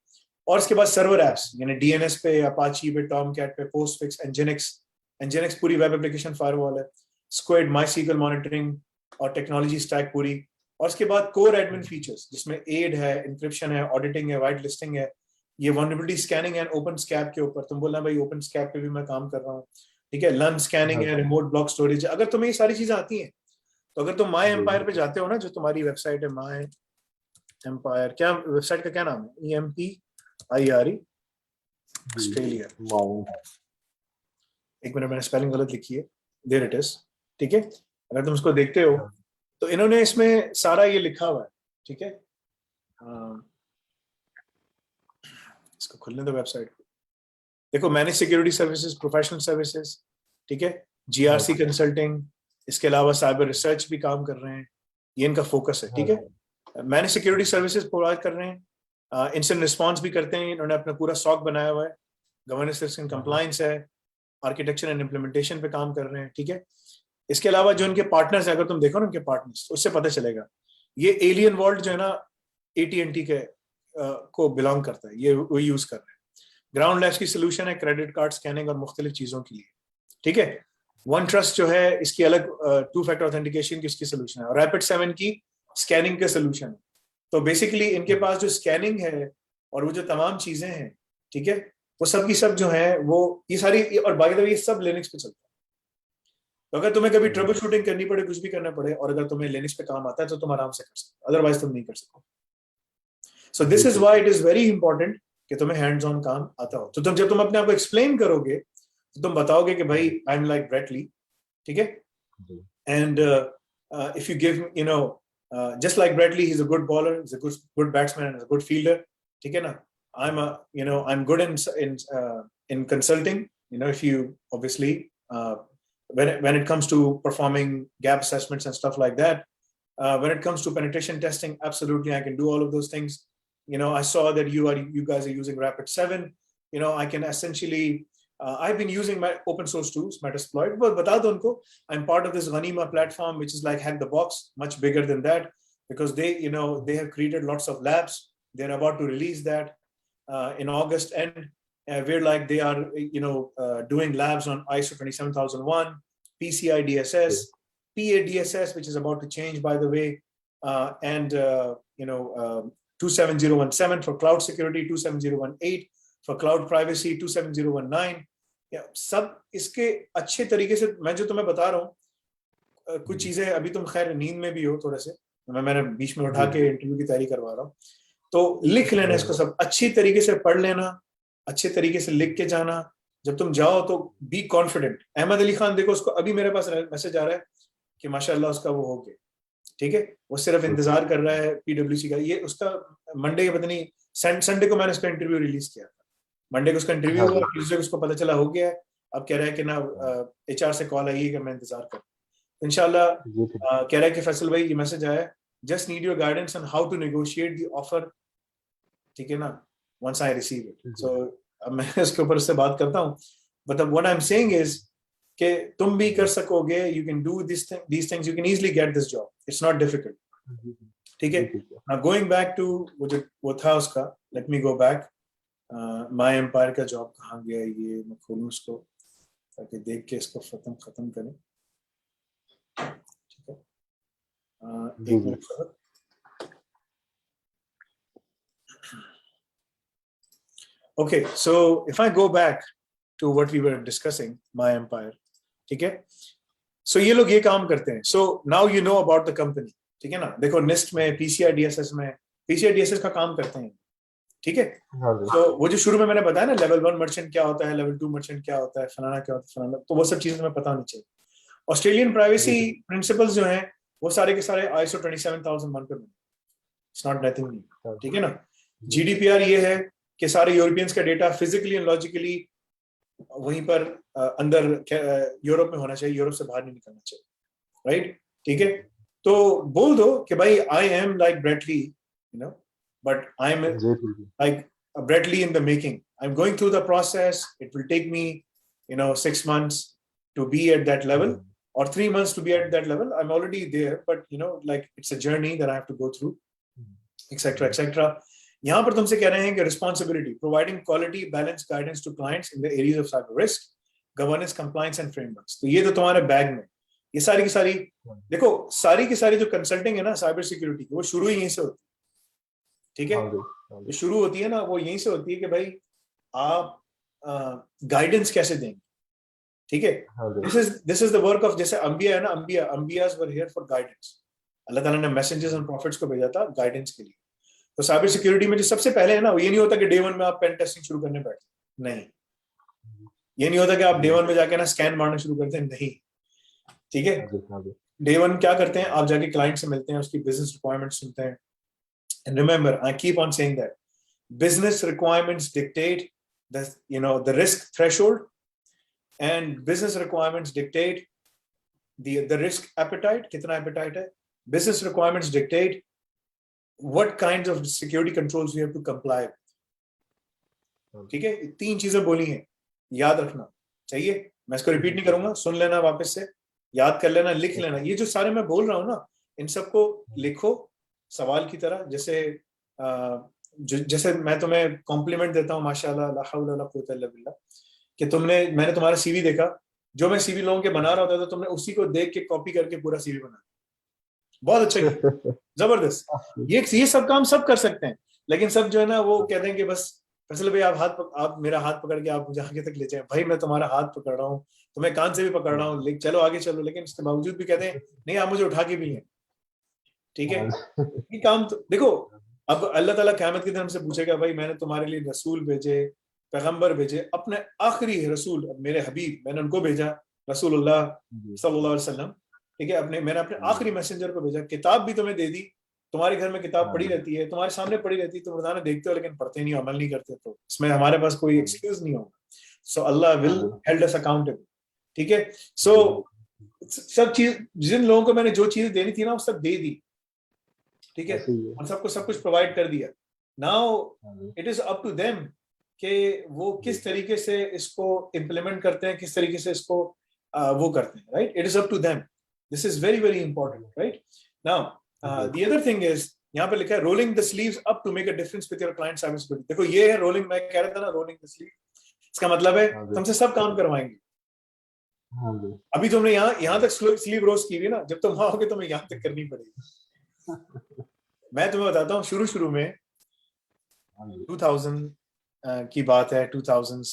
और इसके बाद सर्वर एप्स, यानी DNS पे, अपाची पे, टॉमकैट पे, पोस्टफिक्स, एनजिनिक्स पूरी वेब एप्लीकेशन फायरवॉल है, स्क्विड, माईसीक्वल मॉनिटरिंग और टेक्नोलॉजी स्टैक पूरी। और उसके बाद कोर एडमिन फीचर्स जिसमें एड है, इंक्रिप्शन है, ऑडिटिंग है, वाइट लिस्टिंग है, ये वल्नरेबिलिटी स्कैनिंग है ओपन स्कैप के ऊपर, तुम बोलना भाई ओपन स्कैप पे भी मैं काम कर रहा हूँ, ठीक है। लन स्कैनिंग है, रिमोट ब्लॉक स्टोरेज। अगर तुम्हें ये सारी चीजें आती हैं, तो अगर तुम माई एम्पायर पे जाते हो ना, जो तुम्हारी वेबसाइट है माई एम्पायर, क्या वेबसाइट का क्या नाम है, EMPIRE ऑस्ट्रेलिया, एक मिनट मैंने स्पेलिंग गलत लिखी है, देयर इट इज, ठीक है। अगर तुम उसको देखते हो तो इन्होंने इसमें सारा ये लिखा हुआ है, ठीक है। इसको खुलने दो वेबसाइट को, देखो manage security services, professional services, ठीक है, GRC कंसल्टिंग, इसके अलावा साइबर रिसर्च भी काम कर रहे हैं, ये इनका फोकस है, ठीक है। मैनेज सिक्योरिटी सर्विसेज प्रोवाइड कर रहे हैं, इंसिडेंट रिस्पॉन्स भी करते हैं, इन्होंने अपना पूरा SOC बनाया हुआ है, गवर्नेंस रिस्क एंड कंप्लायंस है, आर्किटेक्चर एंड इम्प्लीमेंटेशन पे काम कर रहे हैं, ठीक है। इसके अलावा जो इनके पार्टनर्स है, अगर तुम देखो ना उनके पार्टनर्स, उससे पता चलेगा ये एलियन वर्ल्ड जो है ना AT&T के को बिलोंग करता है, ये वो यूज कर रहे हैं। ग्राउंड लैब्स की सोल्यूशन है क्रेडिट कार्ड स्कैनिंग और मुख्तलिफ चीजों के लिए, ठीक है। वन ट्रस्ट जो है इसकी अलग 2 फैक्टर ऑथेंटिकेशन की इसकी सोल्यूशन है, और रैपिड 7 की स्कैनिंग के सोल्यूशन है। तो बेसिकली इनके पास जो स्कैनिंग है और वो जो तमाम चीजें हैं, ठीक है, वो सब की सब जो है वो ये सारी, और बाकी तो ये सब लिनक्स पे चलता है। तो अगर तुम्हें कभी ट्रबल शूटिंग करनी पड़े, कुछ भी करना पड़े, और अगर तुम्हें लिनक्स पे काम आता है तो तुम आराम से कर सकते हो, अदरवाइज तुम नहीं कर सकते। So this is why it is very important कि तुम्हें हैंड्स ऑन काम आता हो। तो जब तुम अपने आप को एक्सप्लेन करोगे तो तुम बताओगे कि भाई I am like Brett Lee, ठीक है, and if you give you know just like Brett Lee, he's a good bowler, he's a good batsman and a good fielder, ठीक है ना। I'm good in consulting, if you obviously when it comes to performing gap assessments and stuff like that, when it comes to penetration testing, absolutely I can do all of those things. I saw that you guys are using Rapid 7. I can essentially I've been using my open source tools, Metasploit, but bata do unko I'm part of this Ghanima platform, which is like Hack the Box, much bigger than that, because they have created lots of labs. They're about to release that in August, and we're like they are doing labs on ISO 27001, PCI DSS, PADSS, which is about to change, by the way, and 27017 for cloud security, 27018 for cloud privacy 27019, सब इसके अच्छे तरीके से मैं जो तुम्हें बता रहा हूँ, कुछ चीजें अभी तुम खैर नींद में भी हो थोड़े से, मैंने बीच में उठा के इंटरव्यू की तैयारी करवा रहा हूँ, तो लिख लेना इसको सब अच्छी तरीके से, पढ़ लेना, अच्छे तरीके से लिख के जाना। जब तुम जाओ तो बी कॉन्फिडेंट। अहमद अली खान देखो, उसको अभी मेरे पास मैसेज आ रहा है कि माशाल्लाह उसका वो हो गया, ठीक है, वो सिर्फ इंतजार कर रहा है पीडब्ल्यूसी का। ये उसका मंडे के पता नहीं संडे को मैंने उसका इंटरव्यू रिलीज किया था, मंडे को उसका इंटरव्यू हुआ, ट्यूसडे को उसको पता चला हो गया। अब कह रहा है कि ना एचआर से कॉल आई है कि मैं इंतजार कर, इंशाल्लाह। कह रहा है कि फैसल भाई ये मैसेज आया है, just need your guidance on how to negotiate the offer, ठीक है ना, once I receive it. So अब मैं इसके ऊपर से बात करता हूँ, but what I am saying is कि तुम भी कर सकोगे, you can do this things, you can easily get this job, it's not difficult, ठीक है। नाउ गोइंग बैक टू वो था उसका, let me go back, my empire का जॉब कहाँ गया, ये मैं खोलूं उसको ताकि देख के इसको खत्म करें, ठीक है। एक minute. Okay, so if I go back to what we were discussing, my empire, ठीक है। So ये लोग ये काम करते हैं। So now you know about the company, ठीक है ना। देखो NIST में, PCI DSS में, PCI DSS का काम करते हैं, ठीक है। तो वो जो शुरू में मैंने बताया ना, लेवल 1 मर्चेंट क्या होता है, लेवल 2 मर्चेंट क्या होता है, फलाना क्या होता है, फलाना, तो वो सब चीजें हमें पता होनी चाहिए। ऑस्ट्रेलियन प्राइवेसी प्रिंसिपल्स जो हैं वो सारे के सारे ISO 27001 पे, इट्स नॉट नथिंग न्यू, ठीक है ना। GDPR ये है कि सारे यूरोपियंस का डेटा फिजिकली एंड लॉजिकली वहीं पर अंदर यूरोप में होना चाहिए, यूरोप से बाहर नहीं निकलना चाहिए, राइट, ठीक है। तो बोल दो कि भाई I am like Bradley, you know, but I am like Bradley in the making, I am going through the process, it will take me 6 months to be at that level or 3 months to be at that level. I'm already there, but like it's a journey that I have to go through, etc etc. यहाँ पर तुमसे कह रहे हैं कि responsibility, providing quality balance guidance to clients in the areas of cyber risk, governance, compliance and frameworks. तो ये तो तुम्हारे बैग में, ये सारी की सारी, देखो सारी की सारी जो कंसल्टिंग है ना साइबर सिक्योरिटी की, वो शुरू ही यहीं से होती है, ठीक है। जो शुरू होती है ना वो यहीं से होती है कि भाई आप गाइडेंस कैसे देंगे, ठीक है। This is the work of, जैसे अंबिया है ना, अंबियाज वर हियर फॉर गाइडेंस। अल्लाह ताला ने मैसेंजर्स एंड प्रॉफिट्स को भेजा था गाइडेंस के लिए। तो साइबर सिक्योरिटी में जो सबसे पहले है ना, ये नहीं होता कि डे 1 में आप पेन टेस्टिंग शुरू करने बैठे, नहीं। ये नहीं होता कि आप डे 1 में जाके ना स्कैन मारना शुरू करते हैं, नहीं, ठीक है। डे 1 क्या करते हैं, आप जाके क्लाइंट से मिलते हैं, उसकी बिजनेस रिक्वायरमेंट सुनते हैं। And remember, I keep on saying that business requirements dictate the risk threshold, and business requirements dictate the risk appetite, कितना एपेटाइट है। Business requirements dictate what kinds of security controls we have to comply with, ठीक है। 3 चीजें बोली हैं, याद रखना चाहिए, मैं इसको रिपीट नहीं करूंगा, सुन लेना वापस से, याद कर लेना, लिख लेना। ये जो सारे मैं बोल रहा हूँ ना, इन सबको लिखो सवाल की तरह, जैसे मैं तुम्हें कॉम्प्लीमेंट देता हूँ, माशाल्लाह ला हौला वला कुव्वता इल्ला बिल्लाह, कि मैंने तुम्हारा सीवी देखा, जो मैं सीवी लोगों के बना रहा होता था, तुमने उसी को देख के कॉपी करके पूरा सीवी बना, बहुत अच्छा किया, जबरदस्त। ये सब काम सब कर सकते हैं, लेकिन सब जो है ना वो कहते हैं कि बस फैसल भाई आप मेरा हाथ पकड़ के आप मुझे आगे तक ले जाएं। भाई मैं तुम्हारा हाथ पकड़ रहा हूँ, तुम्हें कान से भी पकड़ रहा हूँ, चलो आगे चलो, लेकिन इसके बावजूद भी कहते हैं नहीं आप मुझे उठा के भी लें, ठीक है। ये काम तो देखो, अब अल्लाह ताला क़यामत के दिन हमसे पूछेगा, भाई मैंने तुम्हारे लिए रसूल भेजे, पैगंबर भेजे, अपने आखिरी रसूल मेरे हबीब मैंने उनको भेजा, रसूलुल्लाह सल्लल्लाहु अलैहि वसल्लम, ठीक है। मैंने अपने आखिरी मैसेंजर को भेजा, किताब भी तुम्हें दे दी, तुम्हारे घर में किताब पड़ी रहती है, तुम्हारे सामने पड़ी रहती है, तुम रोजाना देखते हो लेकिन पढ़ते नहीं हो, अमल नहीं करते, तो इसमें हमारे पास कोई एक्सक्यूज नहीं होगा। सो अल्लाह विल हेल्ड अस अकाउंटेबल, ठीक है। सो सब चीज, जिन लोगों को मैंने जो चीज देनी थी ना वो सब दे दी, ठीक है, और सबको सब कुछ प्रोवाइड कर दिया। Now it is up to them कि वो किस तरीके से इसको इम्प्लीमेंट करते हैं, किस तरीके से इसको वो करते हैं, right. It is up to them, this is very very important, right? Now the other thing is, यहाँ पे लिखा है rolling the sleeves up to make a difference with your client cyber security। देखो ये है rolling, मैं कह रहा था ना rolling the sleeve, इसका मतलब है तुमसे सब काम करवाएंगे। अभी तुमने यहाँ तक स्लीव रोज की हुई ना, जब तुम आओगे तुम्हें यहाँ तक करनी पड़ेगी। मैं तुम्हें बताता हूँ, शुरू में 2000 की बात है, 2000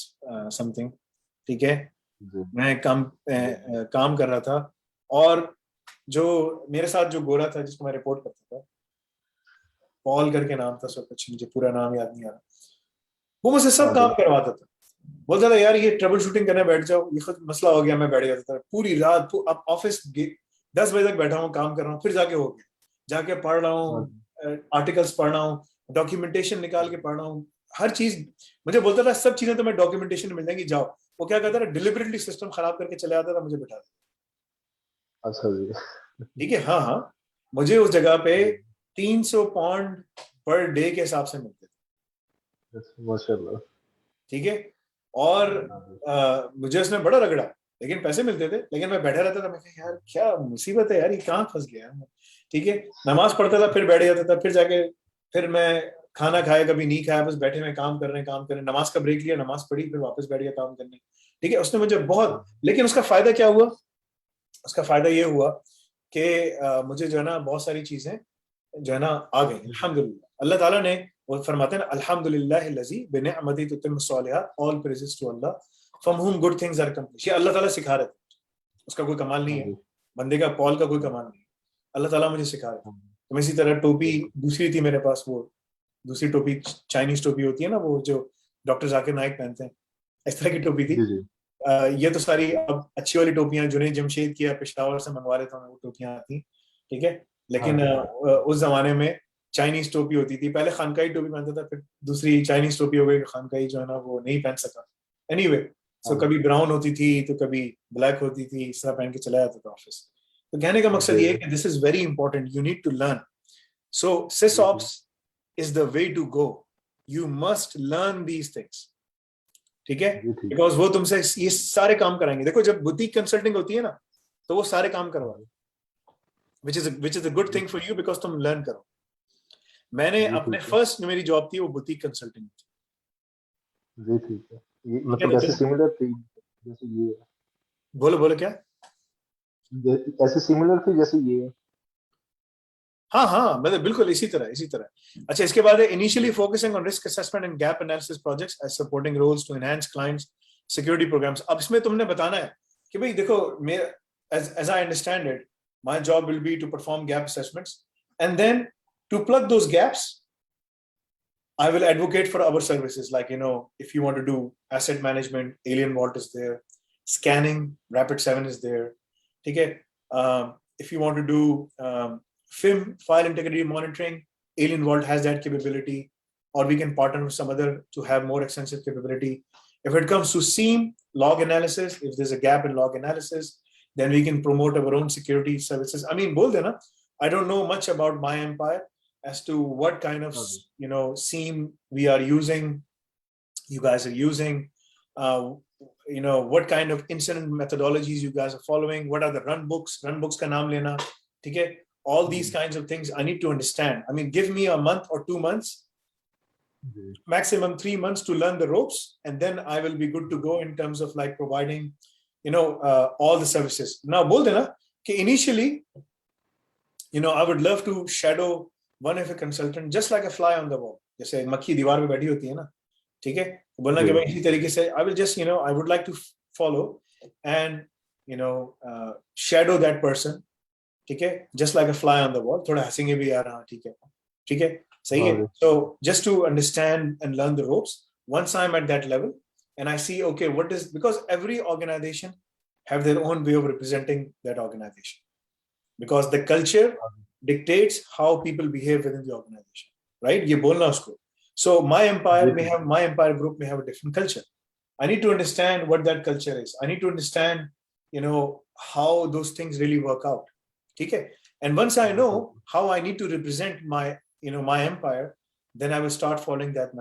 समथिंग, ठीक है। जी मैं काम कर रहा था, और जो मेरे साथ जो गोरा था जिसको मैं रिपोर्ट करता था, पॉल करके नाम था, सब कुछ मुझे पूरा नाम याद नहीं आ रहा, वो मुझसे सब हाँ जी काम करवाता था। बोलता था यार ये ट्रबल शूटिंग करने बैठ जाओ, ये खुद मसला हो गया, मैं बैठ जाता था पूरी रात। अब ऑफिस 10 बजे तक बैठा हूँ, काम कर रहा हूँ, फिर जाके हो गया, जाके पढ़ रहा हाँ हूँ, जी आर्टिकल्स पढ़ रहा हूँ, डॉक्यूमेंटेशन निकाल के पढ़ रहा हूँ, हर चीज। मुझे बोलता था सब चीजें तो मैं डॉक्यूमेंटेशन में मिल जाएंगी, जाओ। वो क्या करता था, डिलिबरेटली सिस्टम खराब करके चले आता था, मुझे बैठा था। अच्छा जी ठीक है, हाँ हाँ, मुझे उस जगह पे 300 पाउंड पर डे के हिसाब से मिलते थे। माशाल्लाह ठीक है, और हाँ जी मुझे उसमें बड़ा रगड़ा, लेकिन पैसे मिलते थे। लेकिन मैं बैठा रहता था, मैं कहा यार क्या मुसीबत है यार, ये कहाँ फंस गया मैं। ठीक है, नमाज पढ़ता था, फिर बैठ जाता था, फिर जाके फिर मैं खाना खाया कभी नहीं खाया, बस बैठे में काम कर रहे हैं, काम कर रहे हैं, नमाज का ब्रेक लिया, नमाज पढ़ी, फिर वापस बैठ गया काम करने। ठीक है, उसने मुझे बहुत, लेकिन उसका फायदा क्या हुआ, उसका फायदा ये हुआ कि मुझे जो है ना बहुत सारी चीजें जो है ना आ गई, अल्हम्दुलिल्लाह। अल्लाह ताला ने, वो फरमाते हैं ना, अल्हम्दुलिल्लाह लजी बिनिअमती तुतिम्मु सॉलिहात, all praises to Allah from whom good things are complete. ये अल्लाह ताला सिखा रहे थे, उसका कोई कमाल नहीं हाँ है, जी बंदे का, पॉल का कोई कमाल नहीं है, अल्लाह ताला मुझे सिखा रहे थे। तो मैं इसी तरह टोपी दूसरी थी मेरे पास, वो दूसरी टोपी चाइनीज टोपी होती है ना, वो जो डॉक्टर जाकिर नाइक पहनते हैं, इस तरह की टोपी थी। जी जी ये तो सारी अब अच्छी वाली टोपियां जुनेद जमशेद की या पेशावर से मंगवा लेता हूँ, वो टोपियां आती। ठीक है, हाँ लेकिन जी उस जमाने में चाइनीज टोपी होती थी, पहले खानकाई टोपी पहनता था, फिर दूसरी चाइनीज टोपी हो गई, खानकाई जो है ना वो नहीं पहन सका। एनीवे, सो हाँ कभी ब्राउन होती थी तो कभी ब्लैक होती थी, इस तरह पहन के चला जाता था ऑफिस। तो कहने का मकसद ये है जी कि this is very important, you need to learn. So सिस जी जी ऑप्स is the way to go, you must learn these things. ठीक है, जी ठीक बिकॉज वो तुमसे ये सारे काम कराएंगे। देखो जब बुटीक कंसल्टिंग होती है ना, तो वो सारे काम करवा, विच इज अ गुड जी थिंग फॉर यू, बिकॉज तुम लर्न करो। मैंने जी अपने ठीक है फर्स्ट मेरी जॉब थी वो बुटीक कंसल्टिंग थी। जी ठीक है ये ठीक है, मतलब तो ऐसे जब, सिमिलर थी जैसे ये बोलो बोलो क्या। ऐसे सिमिलर थी जैसे ये है। हाँ हाँ, मतलब बिल्कुल इसी तरह, इसी तरह। अच्छा, इसके बाद initially focusing on risk assessment and gap analysis projects as supporting roles to enhance clients security programs. अब इसमें तुमने बताना है कि भाई देखो, मेरा, as I understand it, my job will be to perform gap assessments, and then to plug those gaps I will advocate for our services. Like, if you want to do asset management, Alien Vault is there. Scanning, Rapid7 is there. Okay. If you want to do FIM, file integrity monitoring, Alien Vault has that capability. Or we can partner with some other to have more extensive capability. If it comes to SIEM, log analysis, if there's a gap in log analysis, then we can promote our own security services. I mean, bol dena, I don't know much about my empire as to what kind of हाँ जी SIEM we are using, you guys are using, uh, what kind of incident methodologies you guys are following, what are the run books ka naam lena, okay, all these kinds of things I need to understand. I mean, give me a month or 2 months, ji maximum 3 months to learn the ropes, and then I will be good to go in terms of like providing all the services. Now bol dena कि initially, I would love to shadow one of a consultant just like a fly on the wall. जैसे मक्खी दीवार पे बैठी होती है ना, ठीक है, तो बोलना कि जी भाई इसी तरीके से I will just, I would like to follow and, shadow that person. ठीक है, just like a fly on the wall. थोड़ा हंसेंगे भी यार, हाँ ठीक है, ठीक है, सही हाँ है. जी So just to understand and learn the ropes. Once I'm at that level and I see, okay, what is, because every organization have their own way of representing that organization, because the culture dictates how people behave within the organization, right? ये बोलना उसको. So my ji empire may ठीक have, my empire group may have a different culture. I need to understand what that culture is. I need to understand, how those things really work out. Okay. And once I जी ठीक know how I need to represent my, my empire, then I will start following that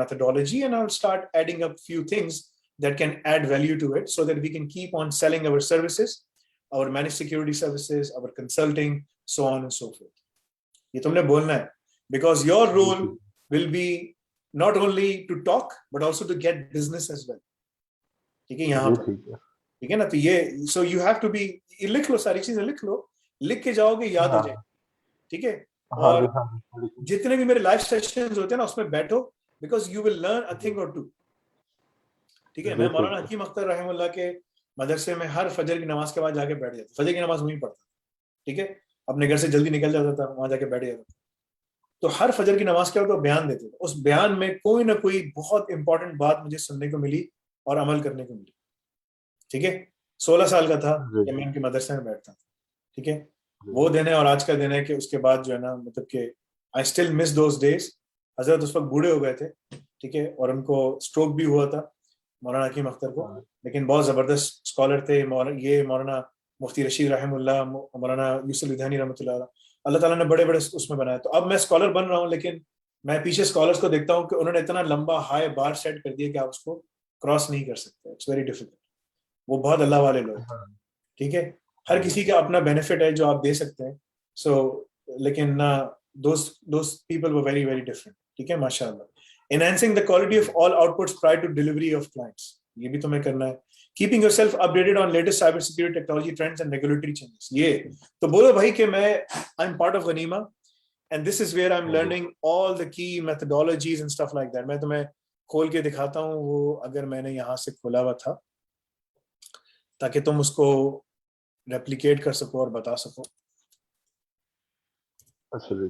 methodology, and I'll start adding up few things that can add value to it so that we can keep on selling our services, our managed security services, our consulting, so on and so forth. ये तुमने बोलना है, because your ji role ठीक will be not only to talk but also to get business as well. ठीक है, यहाँ जी पर, ठीक है ठीक है ना, तो ये, so you have to be, लिख लो सारी चीजें, लिख लो, लिख के जाओगे याद हो जाए. हाँ ठीक है, हाँ जी और हाँ जी बिल्कुल जितने भी मेरे लाइव सेशंस होते हैं ना, उसमें बैठो, because you will learn a thing or two. ठीक है, मैं मौलाना हकीम अख्तर रहमुल्लाह के मदरसे में हर फजर की नमाज के बाद जाके बैठ जाता, फजर की नमाज वहीं पढ़ता, ठीक है, अपने घर से जल्दी निकल जाता था, वहां जाके बैठ जाता था। तो हर फजर की नमाज के बाद वो बयान देते थे, उस बयान में कोई ना कोई बहुत इंपॉर्टेंट बात मुझे सुनने को मिली और अमल करने को मिली। ठीक है, 16 साल का था जब मैं उनके मदरसे में बैठता था। ठीक है, वो दिन है और आज का दिन है कि उसके बाद जो है ना, मतलब कि I still miss those days. हजरत उस वक्त बूढ़े हो गए थे, ठीक है, और उनको स्ट्रोक भी हुआ था मौलाना हकीम अख्तर को, लेकिन बहुत जबरदस्त स्कॉलर थे। ये मौलाना मुफ्ती रशीद रहमुल्लाह, मौलाना यूसुफ विधानी रहमतुल्लाह, अल्लाह ताला ने बड़े बड़े उसमें बनाया। तो अब मैं स्कॉलर बन रहा हूँ, लेकिन मैं पीछे स्कॉलर्स को देखता हूँ कि उन्होंने इतना लंबा हाई बार सेट कर दिया कि आप उसको क्रॉस नहीं कर सकते। It's very difficult. वो बहुत अल्लाह वाले लोग, ठीक है, हर किसी का अपना बेनिफिट है जो आप दे सकते हैं। सो लेकिन those people were very very different। ठीक है, माशाल्लाह। enhancing the quality of all outputs prior to delivery of clients, ये भी तुम्हें करना है। keeping yourself updated on latest cyber security technology trends and regulatory changes, ये तो बोलो भाई कि मैं I'm part of Ghanima and this is where I'm learning all the key methodologies and stuff like that। मैं तुम्हें खोल के दिखाता हूँ वो, अगर मैंने यहाँ से खोला हुआ था ताकि तुम उसको रेप्लिकेट कर सको और बता सको। अच्छा,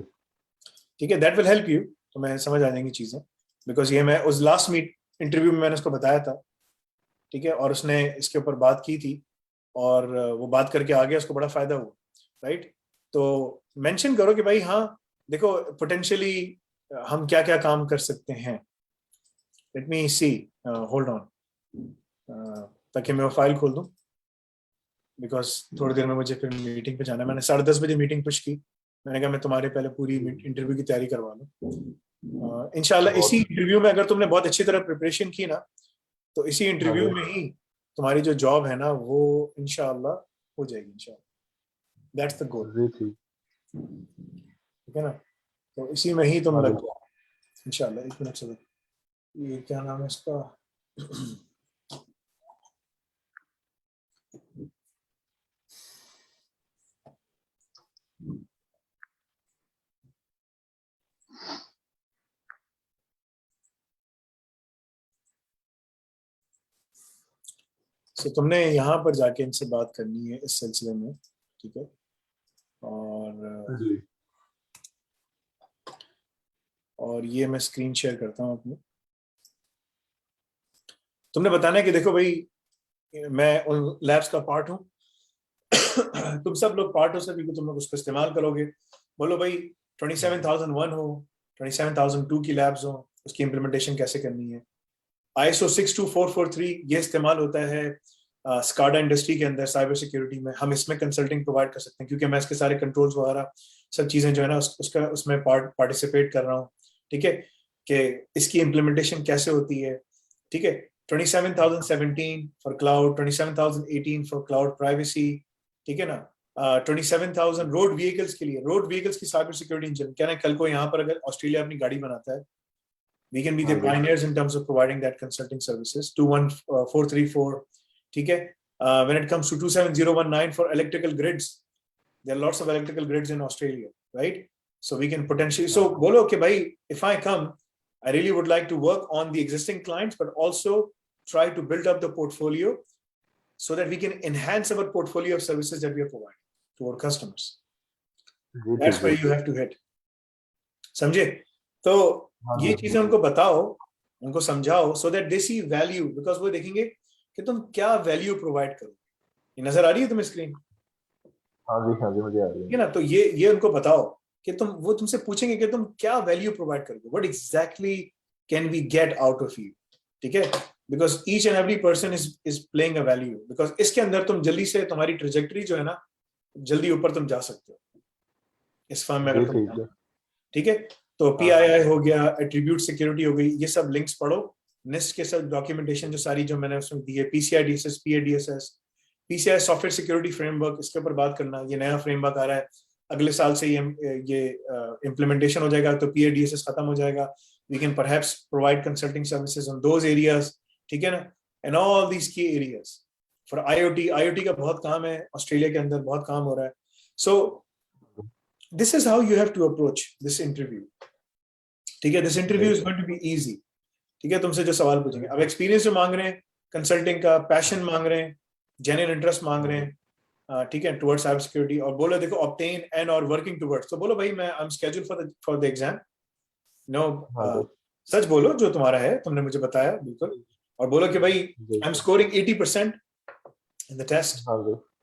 ठीक है, दैट विल हेल्प यू, तुम्हें समझ आ जाएंगी चीजें। बिकॉज ये मैं उस लास्ट इंटरव्यू में मैंने उसको बताया था, ठीक है, और उसने इसके ऊपर बात की थी और वो बात करके आ गया, उसको बड़ा फायदा हुआ, राइट। तो मेंशन करो कि भाई हाँ देखो पोटेंशियली हम क्या क्या काम कर सकते हैं। Let me see, hold on, ताकि मैं वो फाइल खोल दूं, बिकॉज थोड़ी देर में मुझे फिर मीटिंग पे जाना है। मैंने 10:30 बजे मीटिंग पुश की, मैंने कहा मैं तुम्हारे पहले पूरी इंटरव्यू की तैयारी करवा लूं। इंशाल्लाह इसी इंटरव्यू में अगर तुमने बहुत अच्छी तरह प्रिपरेशन की ना, तो इसी इंटरव्यू में ही तुम्हारी जो जॉब है ना वो इंशाल्लाह हो जाएगी, इंशाल्लाह। दैट्स द गोल, ठीक है ना। तो इसी में ही तुम लग जाओ इंशाल्लाह। एक मिनट से, ये क्या नाम है इसका so, तुमने यहाँ पर जाके इनसे बात करनी है इस सिलसिले में, ठीक है। और ये मैं स्क्रीन शेयर करता हूँ अपनी। तुमने बताना है कि देखो भाई मैं उन लैब्स का पार्ट हूँ तुम सब लोग पार्ट हो, सभी को तुम लोग उसको इस्तेमाल करोगे। बोलो भाई 27001 हो, 27002 की लैब्स हो, उसकी इम्प्लीमेंटेशन कैसे करनी है। ISO 62443 ये इस्तेमाल होता है स्काडा इंडस्ट्री के अंदर साइबर सिक्योरिटी में। हम इसमें कंसल्टिंग प्रोवाइड कर सकते हैं क्योंकि मैं इसके सारे कंट्रोल्स वगैरह सब चीजें जो है ना उसका उसमें पार्टिसिपेट कर रहा हूँ, ठीक है, कि इसकी इम्प्लीमेंटेशन कैसे होती है। ठीक है, 27017 for cloud, 27018 for cloud privacy, ठीक है ना। 27,000 रोड व्हीकल्स के लिए, रोड व्हीकल्स की साइबर सिक्योरिटी इंजन। क्या ना कल को यहाँ पर अगर ऑस्ट्रेलिया अपनी गाड़ी बनाता है, we can be the pioneers in terms of providing that consulting services। 21434, ठीक है। When it comes to 27019 for electrical grids, there are lots of electrical grids in Australia, right? So we can potentially, so bolo okay bhai, if I come, I really would like to work on the existing clients but also try to build up the portfolio so that we can enhance our portfolio of services that we are providing to our customers। That's where you have to hit, समझे। तो ये चीजें उनको बताओ, उनको समझाओ, so that they see value, because वो देखेंगे कि तुम क्या वैल्यू प्रोवाइड करो। ये नजर आ रही है तुम्हें स्क्रीन? हाँ जी मुझे आ रही है ना। तो ये उनको बताओ कि वो तुमसे पूछेंगे कि तुम क्या वैल्यू प्रोवाइड करोगे, what exactly can we get out of you, ठीक है। Because each and every person is playing a value, because इसके अंदर तुम जल्दी से तुम्हारी ट्रेजेक्टरी जो है ना जल्दी ऊपर तुम जा सकते हो इस फर्म में अगर तुम, ठीक है। तो PII हो गया, एट्रीब्यूट सिक्योरिटी हो गई, ये सब लिंक्स पढ़ो। निस्ट के सब डॉक्यूमेंटेशन जो सारी जो मैंने उसमें दी है, PCI DSS, PADSS, PCI software security framework, इसके ऊपर बात करना। ये नया फ्रेमवर्क आ रहा है, अगले साल से ये इम्प्लीमेंटेशन हो जाएगा, तो PADSS खत्म हो जाएगा। We can perhaps provide consulting services on those areas, ठीक है ना, एंड ऑल दीज की एरियाज फॉर IoT का बहुत काम है ऑस्ट्रेलिया के अंदर, बहुत काम हो रहा है। सो this is how you have to approach this interview। ठीक है, this interview is going to be easy, ठीक है, तुमसे जो सवाल पूछेंगे। अब एक्सपीरियंस जो मांग रहे हैं कंसल्टिंग का, पैशन मांग रहे हैं, जेन्युइन इंटरेस्ट मांग रहे हैं, ठीक है, टुवर्ड्स साइबर सिक्योरिटी, और बोलो देखो ऑब्टेन एंड और वर्किंग टुवर्ड्स, तो बोलो भाई मैं I am schedule for the exam, no, सच बोलो जो तुम्हारा है, तुमने मुझे बताया बिल्कुल, और बोलो कि भाई I M scoring 80% in the test.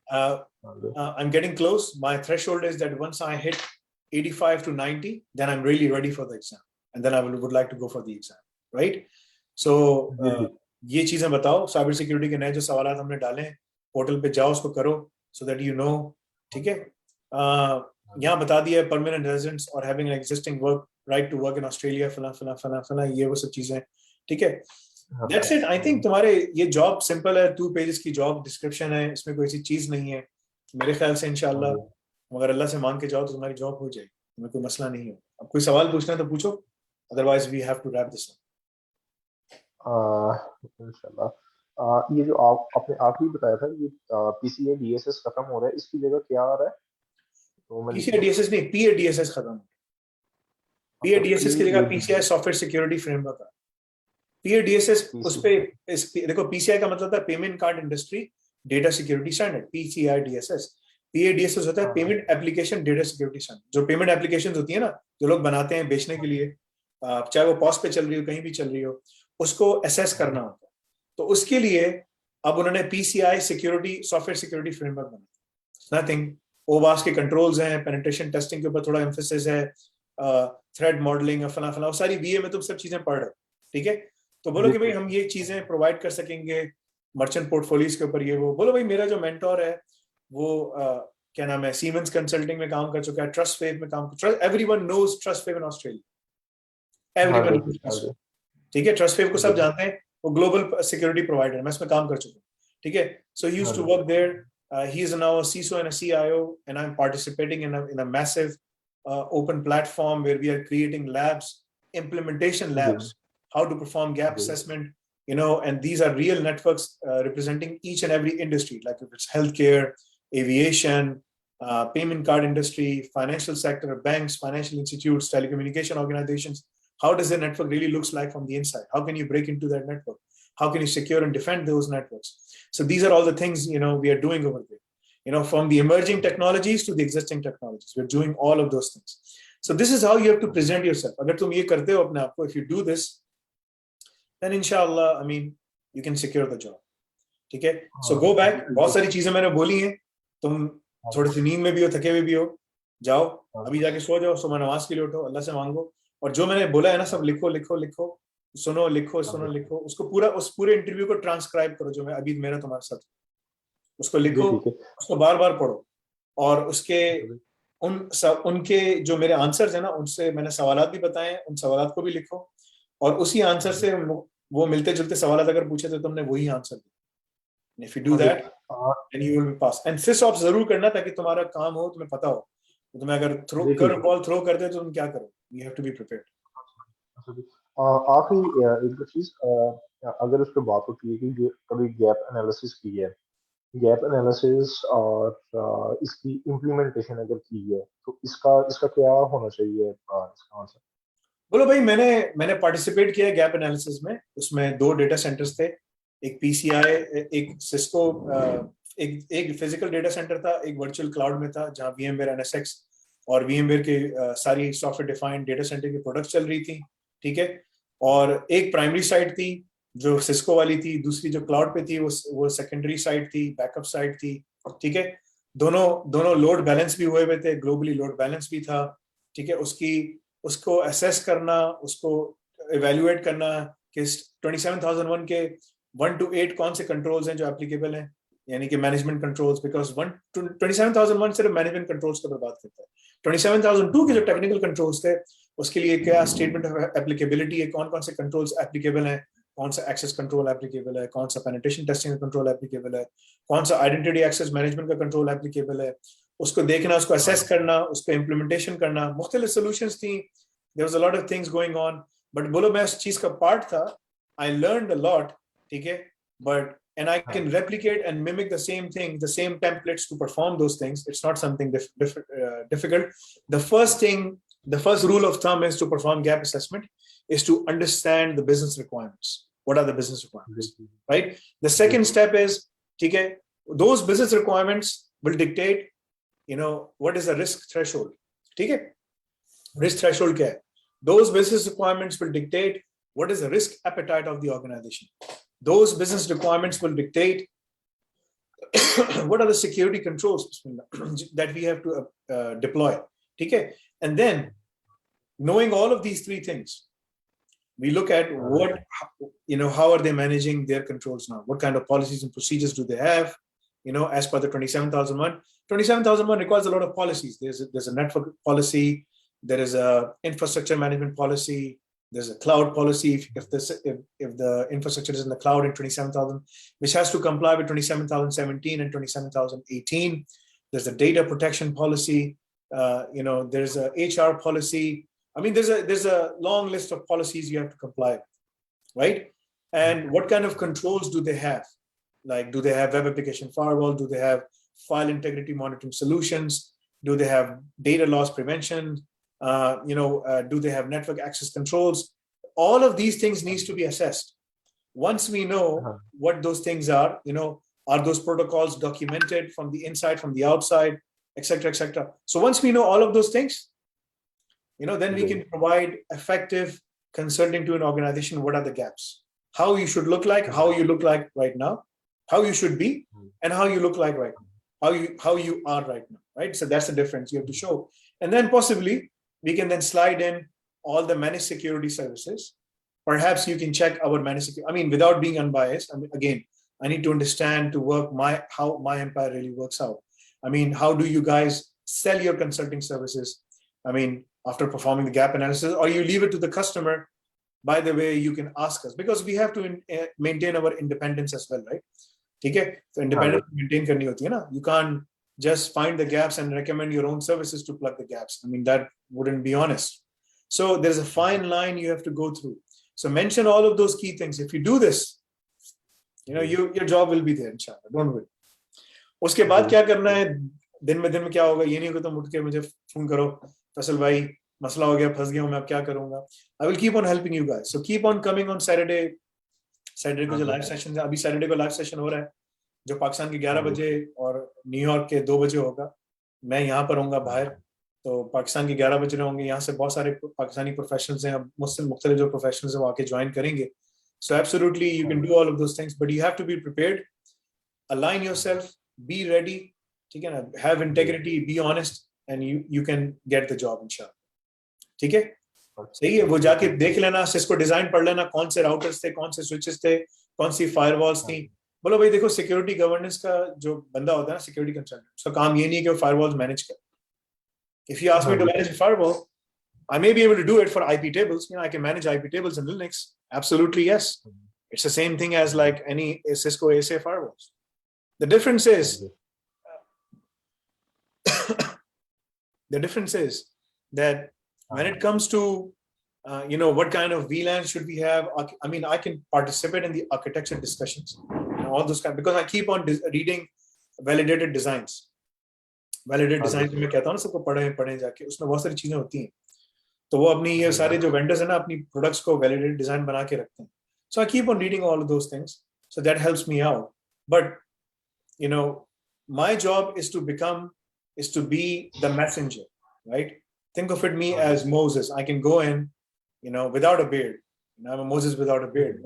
I'm getting close. My threshold is that once I hit 85 to 90, then I'm really ready for the exam, and then I would like to go for the exam, right? So ये चीजें बताओ। Cyber security के नए जो सवाल हमने डाले हैं, पोर्टल पे जाओ, उसको करो, so that you know, ठीक है। यहाँ बता दिया परमानेंट रेजिडेंस और having an existing work right to work in Australia, फला फला फला फला, ये वो सब चीजें, ठीक है। That's it. I think तुम्हारे ये जॉब सिंपल है, 2 पेजेस की जॉब डिस्क्रिप्शन है, इसमें कोई सी चीज नहीं है मेरे ख्याल से। इंशाल्लाह अगर अल्लाह से मांग के जाओ तो तुम्हारी जॉब हो जाएगी, तुम्हें कोई मसला नहीं है। अब कोई सवाल पूछना है तो पूछो, otherwise we have to wrap this इंशाल्लाह। ये जो आपने आखिरी बताया था, ये पीसीए डीएसएस खत्म हो रहा है, इसकी जगह क्या आ रहा है? तो पीसीए डीएसएस नहीं, पीए डीएसएस खत्म हो गया। पीए डीएसएस की जगह पीसीआई सॉफ्टवेयर सिक्योरिटी फ्रेमवर्क है। पीएडीएसएस उस पे देखो, पीसीआई का मतलब था payment card industry data security standard, PCI DSS. PA DSS होता है payment application data security standard. जो पेमेंट एप्लीकेशंस होती है ना, जो लोग बनाते हैं बेचने के लिए, चाहे वो पॉस पे चल रही हो, कहीं भी चल रही हो, उसको असेस करना होता है। तो उसके लिए अब उन्होंने PCI security software security framework बनाया। नथिंग, ओवास के कंट्रोल्स हैं, पेनिट्रेशन टेस्टिंग के ऊपर थोड़ा एम्फेसिस है, थ्रेड मॉडलिंग, फला फला, सारी बीए में तुम सब चीजें पढ़ रहे हो, ठीक है। तो बोलो कि भाई हम ये चीजें प्रोवाइड कर सकेंगे मर्चेंट पोर्टफोलियोज के ऊपर, ये वो। बोलो भाई मेरा जो मेंटोर है वो क्या नाम है, सीमेंस कंसल्टिंग में काम कर चुका है, ट्रस्ट फेव में काम कर, everyone knows Trustwave in Australia, everyone knows, ठीक है। ट्रस्ट फेव को सब जानते हैं, वो ग्लोबल सिक्योरिटी प्रोवाइडर है, मैं इसमें काम कर चुका हूँ, ठीक है। So he used to work there, he is now a CISO and a CIO, and I'm participating in a massive open platform where we are creating labs, implementation labs, how to perform gap assessment, you know, and these are real networks representing each and every industry, like if it's healthcare, aviation, payment card industry, financial sector, banks, financial institutes, telecommunication organizations. How does the network really looks like from the inside? How can you break into that network? How can you secure and defend those networks? So these are all the things, you know, we are doing over there, you know, from the emerging technologies to the existing technologies. We're doing all of those things. So this is how you have to present yourself. Agar tum ye karte ho apne aap ko, if you do this, then inshallah, I mean, you can secure the job. ठीक है। So go back, बहुत सारी चीजें मैंने बोली हैं, तुम थोड़ी सी नींद में भी हो, थके हुए भी हो, जाओ अभी जाके सो जाओ, सुबह नमाज के लिए उठो, अल्लाह से मांगो, और जो मैंने बोला है ना सब लिखो लिखो लिखो, सुनो लिखो सुनो लिखो, उसको पूरा, उस पूरे इंटरव्यू को ट्रांसक्राइब करो जो मैं अभी मेरा तुम्हारे साथ, उसको लिखो, उसको बार बार पढ़ो, और उसके उनके जो मेरे आंसर्स है ना, उनसे मैंने सवालात भी बताए, उन सवालात को भी लिखो, और उसी आंसर से वो मिलते जुलते सवालात अगर पूछे तो तुमने वही आंसर दिया। If you do that, then you will be pass. And SysOps जरूर करना ताकि तुम्हारा काम हो, तुम्हें पता हो, तो तुम्हें अगर बॉल थ्रो कर दे तो तुम क्या करो, you have to be prepared. आखिरी एक चीज, अगर उस पर बात होती है कि कभी गैप एनालिसिस की है, गैप एनालिसिस और इसकी इम्प्लीमेंटेशन अगर की है, तो इसका क्या होना चाहिए इसका आंसर? बोलो भाई, मैंने पार्टिसिपेट किया है गैप एनालिसिस में। उसमें 2 डेटा सेंटर्स थे, एक पीसीआई, एक सिस्को, एक फिजिकल डेटा सेंटर था, एक वर्चुअल क्लाउड में था जहां VMware NSX और VMware के सारी सॉफ्टवेयर डिफाइंड डेटा सेंटर की प्रोडक्ट्स चल रही थी, ठीक है। और एक प्राइमरी साइट थी जो सिस्को वाली थी, दूसरी जो क्लाउड पे थी वो सेकेंडरी साइट थी, बैकअप साइट थी, ठीक है। दोनों लोड बैलेंस भी हुए थे, ग्लोबली लोड बैलेंस भी था, ठीक है। उसको असेस करना, उसको इवेल्युएट करना कि 27001 के 1 to 8 कौन से कंट्रोल्स हैं जो एप्लीकेबल हैं, यानी कि मैनेजमेंट कंट्रोल्स, बिकॉज 27001 सिर्फ मैनेजमेंट कंट्रोल्स की बात करता है। 27002 के जो टेक्निकल कंट्रोल्स थे उसके लिए क्या स्टेटमेंट ऑफ एप्लीकेबिलिटी है, कौन कौन से कंट्रोल्स एप्लीकेबल हैं, कौन सा एक्सेस कंट्रोल एप्लीकेबल है, कौन सा पेनिट्रेशन टेस्टिंग कंट्रोल एप्लीकेबल है, कौन सा आइडेंटिटी एक्सेस मैनेजमेंट का कंट्रोल एप्लीकेबल है, उसको देखना, उसको असेस करना, उसको इम्प्लीमेंटेशन करना। मुख्तलिफ सोल्यूशंस थी, there was a lot of things going on, but बोलो मैं उस चीज का पार्ट था, आई लर्नड अ लॉट, ठीक है। But and I can replicate and mimic the same thing, the same templates to perform those things. It's not something difficult. The first thing the first rule of thumb is to perform gap assessment is to understand the business requirements. What are the business requirements, right? The second step is, okay, those business requirements will dictate, what is the risk threshold. Okay, risk threshold kya hai? Those business requirements will dictate what is the risk appetite of the organization. Those business requirements will dictate what are the security controls that we have to deploy. Okay, and then knowing all of these three things, we look at how are they managing their controls now? What kind of policies and procedures do they have? As per the 27001. 27001 requires a lot of policies. There's a network policy, there is a infrastructure management policy, there's a cloud policy if the infrastructure is in the cloud in 27000, which has to comply with 27017 and 27018. There's a data protection policy. There's a HR policy. I mean, there's a long list of policies you have to comply with, right? And what kind of controls do they have? Like, do they have web application firewall? Do they have file integrity monitoring solutions? Do they have data loss prevention? Do they have network access controls? All of these things needs to be assessed. Once we know what those things are those protocols documented from the inside, from the outside, etc., etc. So once we know all of those things, then we can provide effective consulting to an organization. What are the gaps? How you should look like, how you look like right now, how you should be, and how you look like right now, how you are right now, right? So that's the difference you have to show. And then possibly we can then slide in all the managed security services. Perhaps you can check our managed security. I mean, without being unbiased, again, I need to understand to work how my empire really works out. I mean, how do you guys sell your consulting services? I mean, after performing the gap analysis, or you leave it to the customer. By the way, you can ask us, because we have to maintain our independence as well, right? Okay? So independence maintain karni hoti hai na. You can't just find the gaps and recommend your own services to plug the gaps. I mean, that wouldn't be honest. So there's a fine line you have to go through. So mention all of those key things. If you do this, your job will be there, inshallah. Don't worry. उसके बाद क्या करना है, दिन में क्या होगा, ये नहीं होगा तुम उठ के मुझे फोन करो, फैसल भाई मसला हो गया, फंस गया हूं मैं, अब क्या करूंगा. I will keep on helping you guys. So keep on coming on Saturday को जो लाइव सेशन है, अभी सैटरडे को लाइव सेशन हो रहा है जो पाकिस्तान के 11 बजे और न्यूयॉर्क के 2 बजे होगा. मैं यहाँ पर होऊंगा बाहर, तो पाकिस्तान के 11 बजे होंगे. यहाँ से बहुत सारे पाकिस्तानी प्रोफेशनल्स हैं, मुख्तलिफ जो प्रोफेशनल्स हैं वो आके ज्वाइन करेंगे. So absolutely you can do all of those things, but you have to be prepared, align yourself, be ready, ठीक है ना, have integrity, be honest, and you can get the job inshallah. ठीक है, सही है. वो जाके देख लेना, सिस्को डिजाइन पढ़ लेना, कौन से राउटर्स थे, कौन से स्विचेस थे, कौन सी फायरवॉल्स थी. बोलो भाई देखो, सिक्योरिटी गवर्नेंस का जो बंदा होता है ना, सिक्योरिटी कंसल्टेंट, उसका काम ये नहीं है कि वो फायरवॉल्स मैनेज करे. If you ask me to manage a firewall, I may be able to do it for IP tables. I can manage IP tables in Linux. Absolutely, yes. It's the same thing as like any Cisco ASA firewalls. The difference is, that when it comes to, what kind of VLAN should we have? I mean, I can participate in the architecture discussions, all those kind, because I keep on reading validated designs. Validated designs में कहता हूँ ना, सबको पढ़े जाके, उसमें बहुत सारी चीजें होती हैं. तो वो अपनी ये सारे जो वेंडर्स हैं ना, अपनी प्रोडक्ट्स को वैलिडेटेड डिजाइन बना के रखते हैं. So I keep on reading all of those things. So that helps me out. But, my job is to be the messenger, right? Think of it me as Moses. I can go in, without a beard. I'm a Moses without a beard.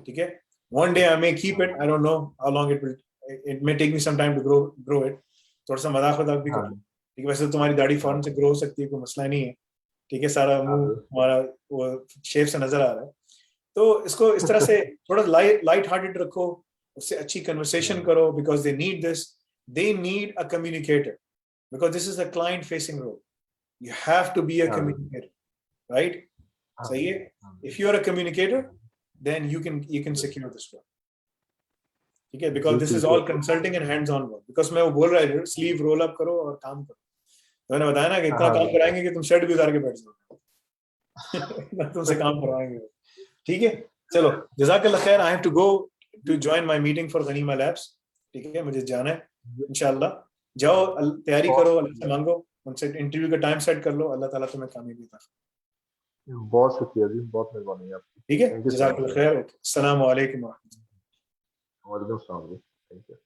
Okay? One day I may keep it. I don't know how long it will. It may take me some time to grow it. थोड़ा सा मजाक भी करो. ठीक है, वैसे तो तुम्हारी दाढ़ी फौरन से ग्रो हो सकती है, कोई मसला नहीं है. ठीक है, सारा मुंह हमारा वो शेप से नजर आ रहा है. तो इसको इस तरह से थोड़ा लाइट हार्टेड रखो, उससे अच्छी कन्वर्सेशन करो, because they need this. They need a communicator, because this is a client facing role. You have to be a communicator, right? सही है. If you are a communicator, then you can secure this work. ठीक है, because this is all consulting and hands on work. Because मैं वो बोल रहा है, sleeve roll up करो और काम करो. तो मैंने बताया ना कि इतना काम कराएंगे कि तुम शर्ट भी उतार के बैठ जाओ. तुमसे काम करवाएंगे. ठीक है, चलो, जज़ाकल्लाह खैर. I have to go to join my meeting for Ghanima Labs. ठीक है, मुझे जाना है. इंशाल्लाह जाओ, तैयारी करो, अल्लाह से मांगो. उनसे इंटरव्यू का टाइम सेट कर लो, अल्लाह ताला तुम्हें कामयाबी देगा। बहुत शुक्रिया जी, बहुत मेहरबानी है आपकी। ठीक है, थैंक यू सो जज़ाकल्लाह मच। खैर, अस्सलाम वालेकुम। वालेकुम सलाम जी, थैंक यू।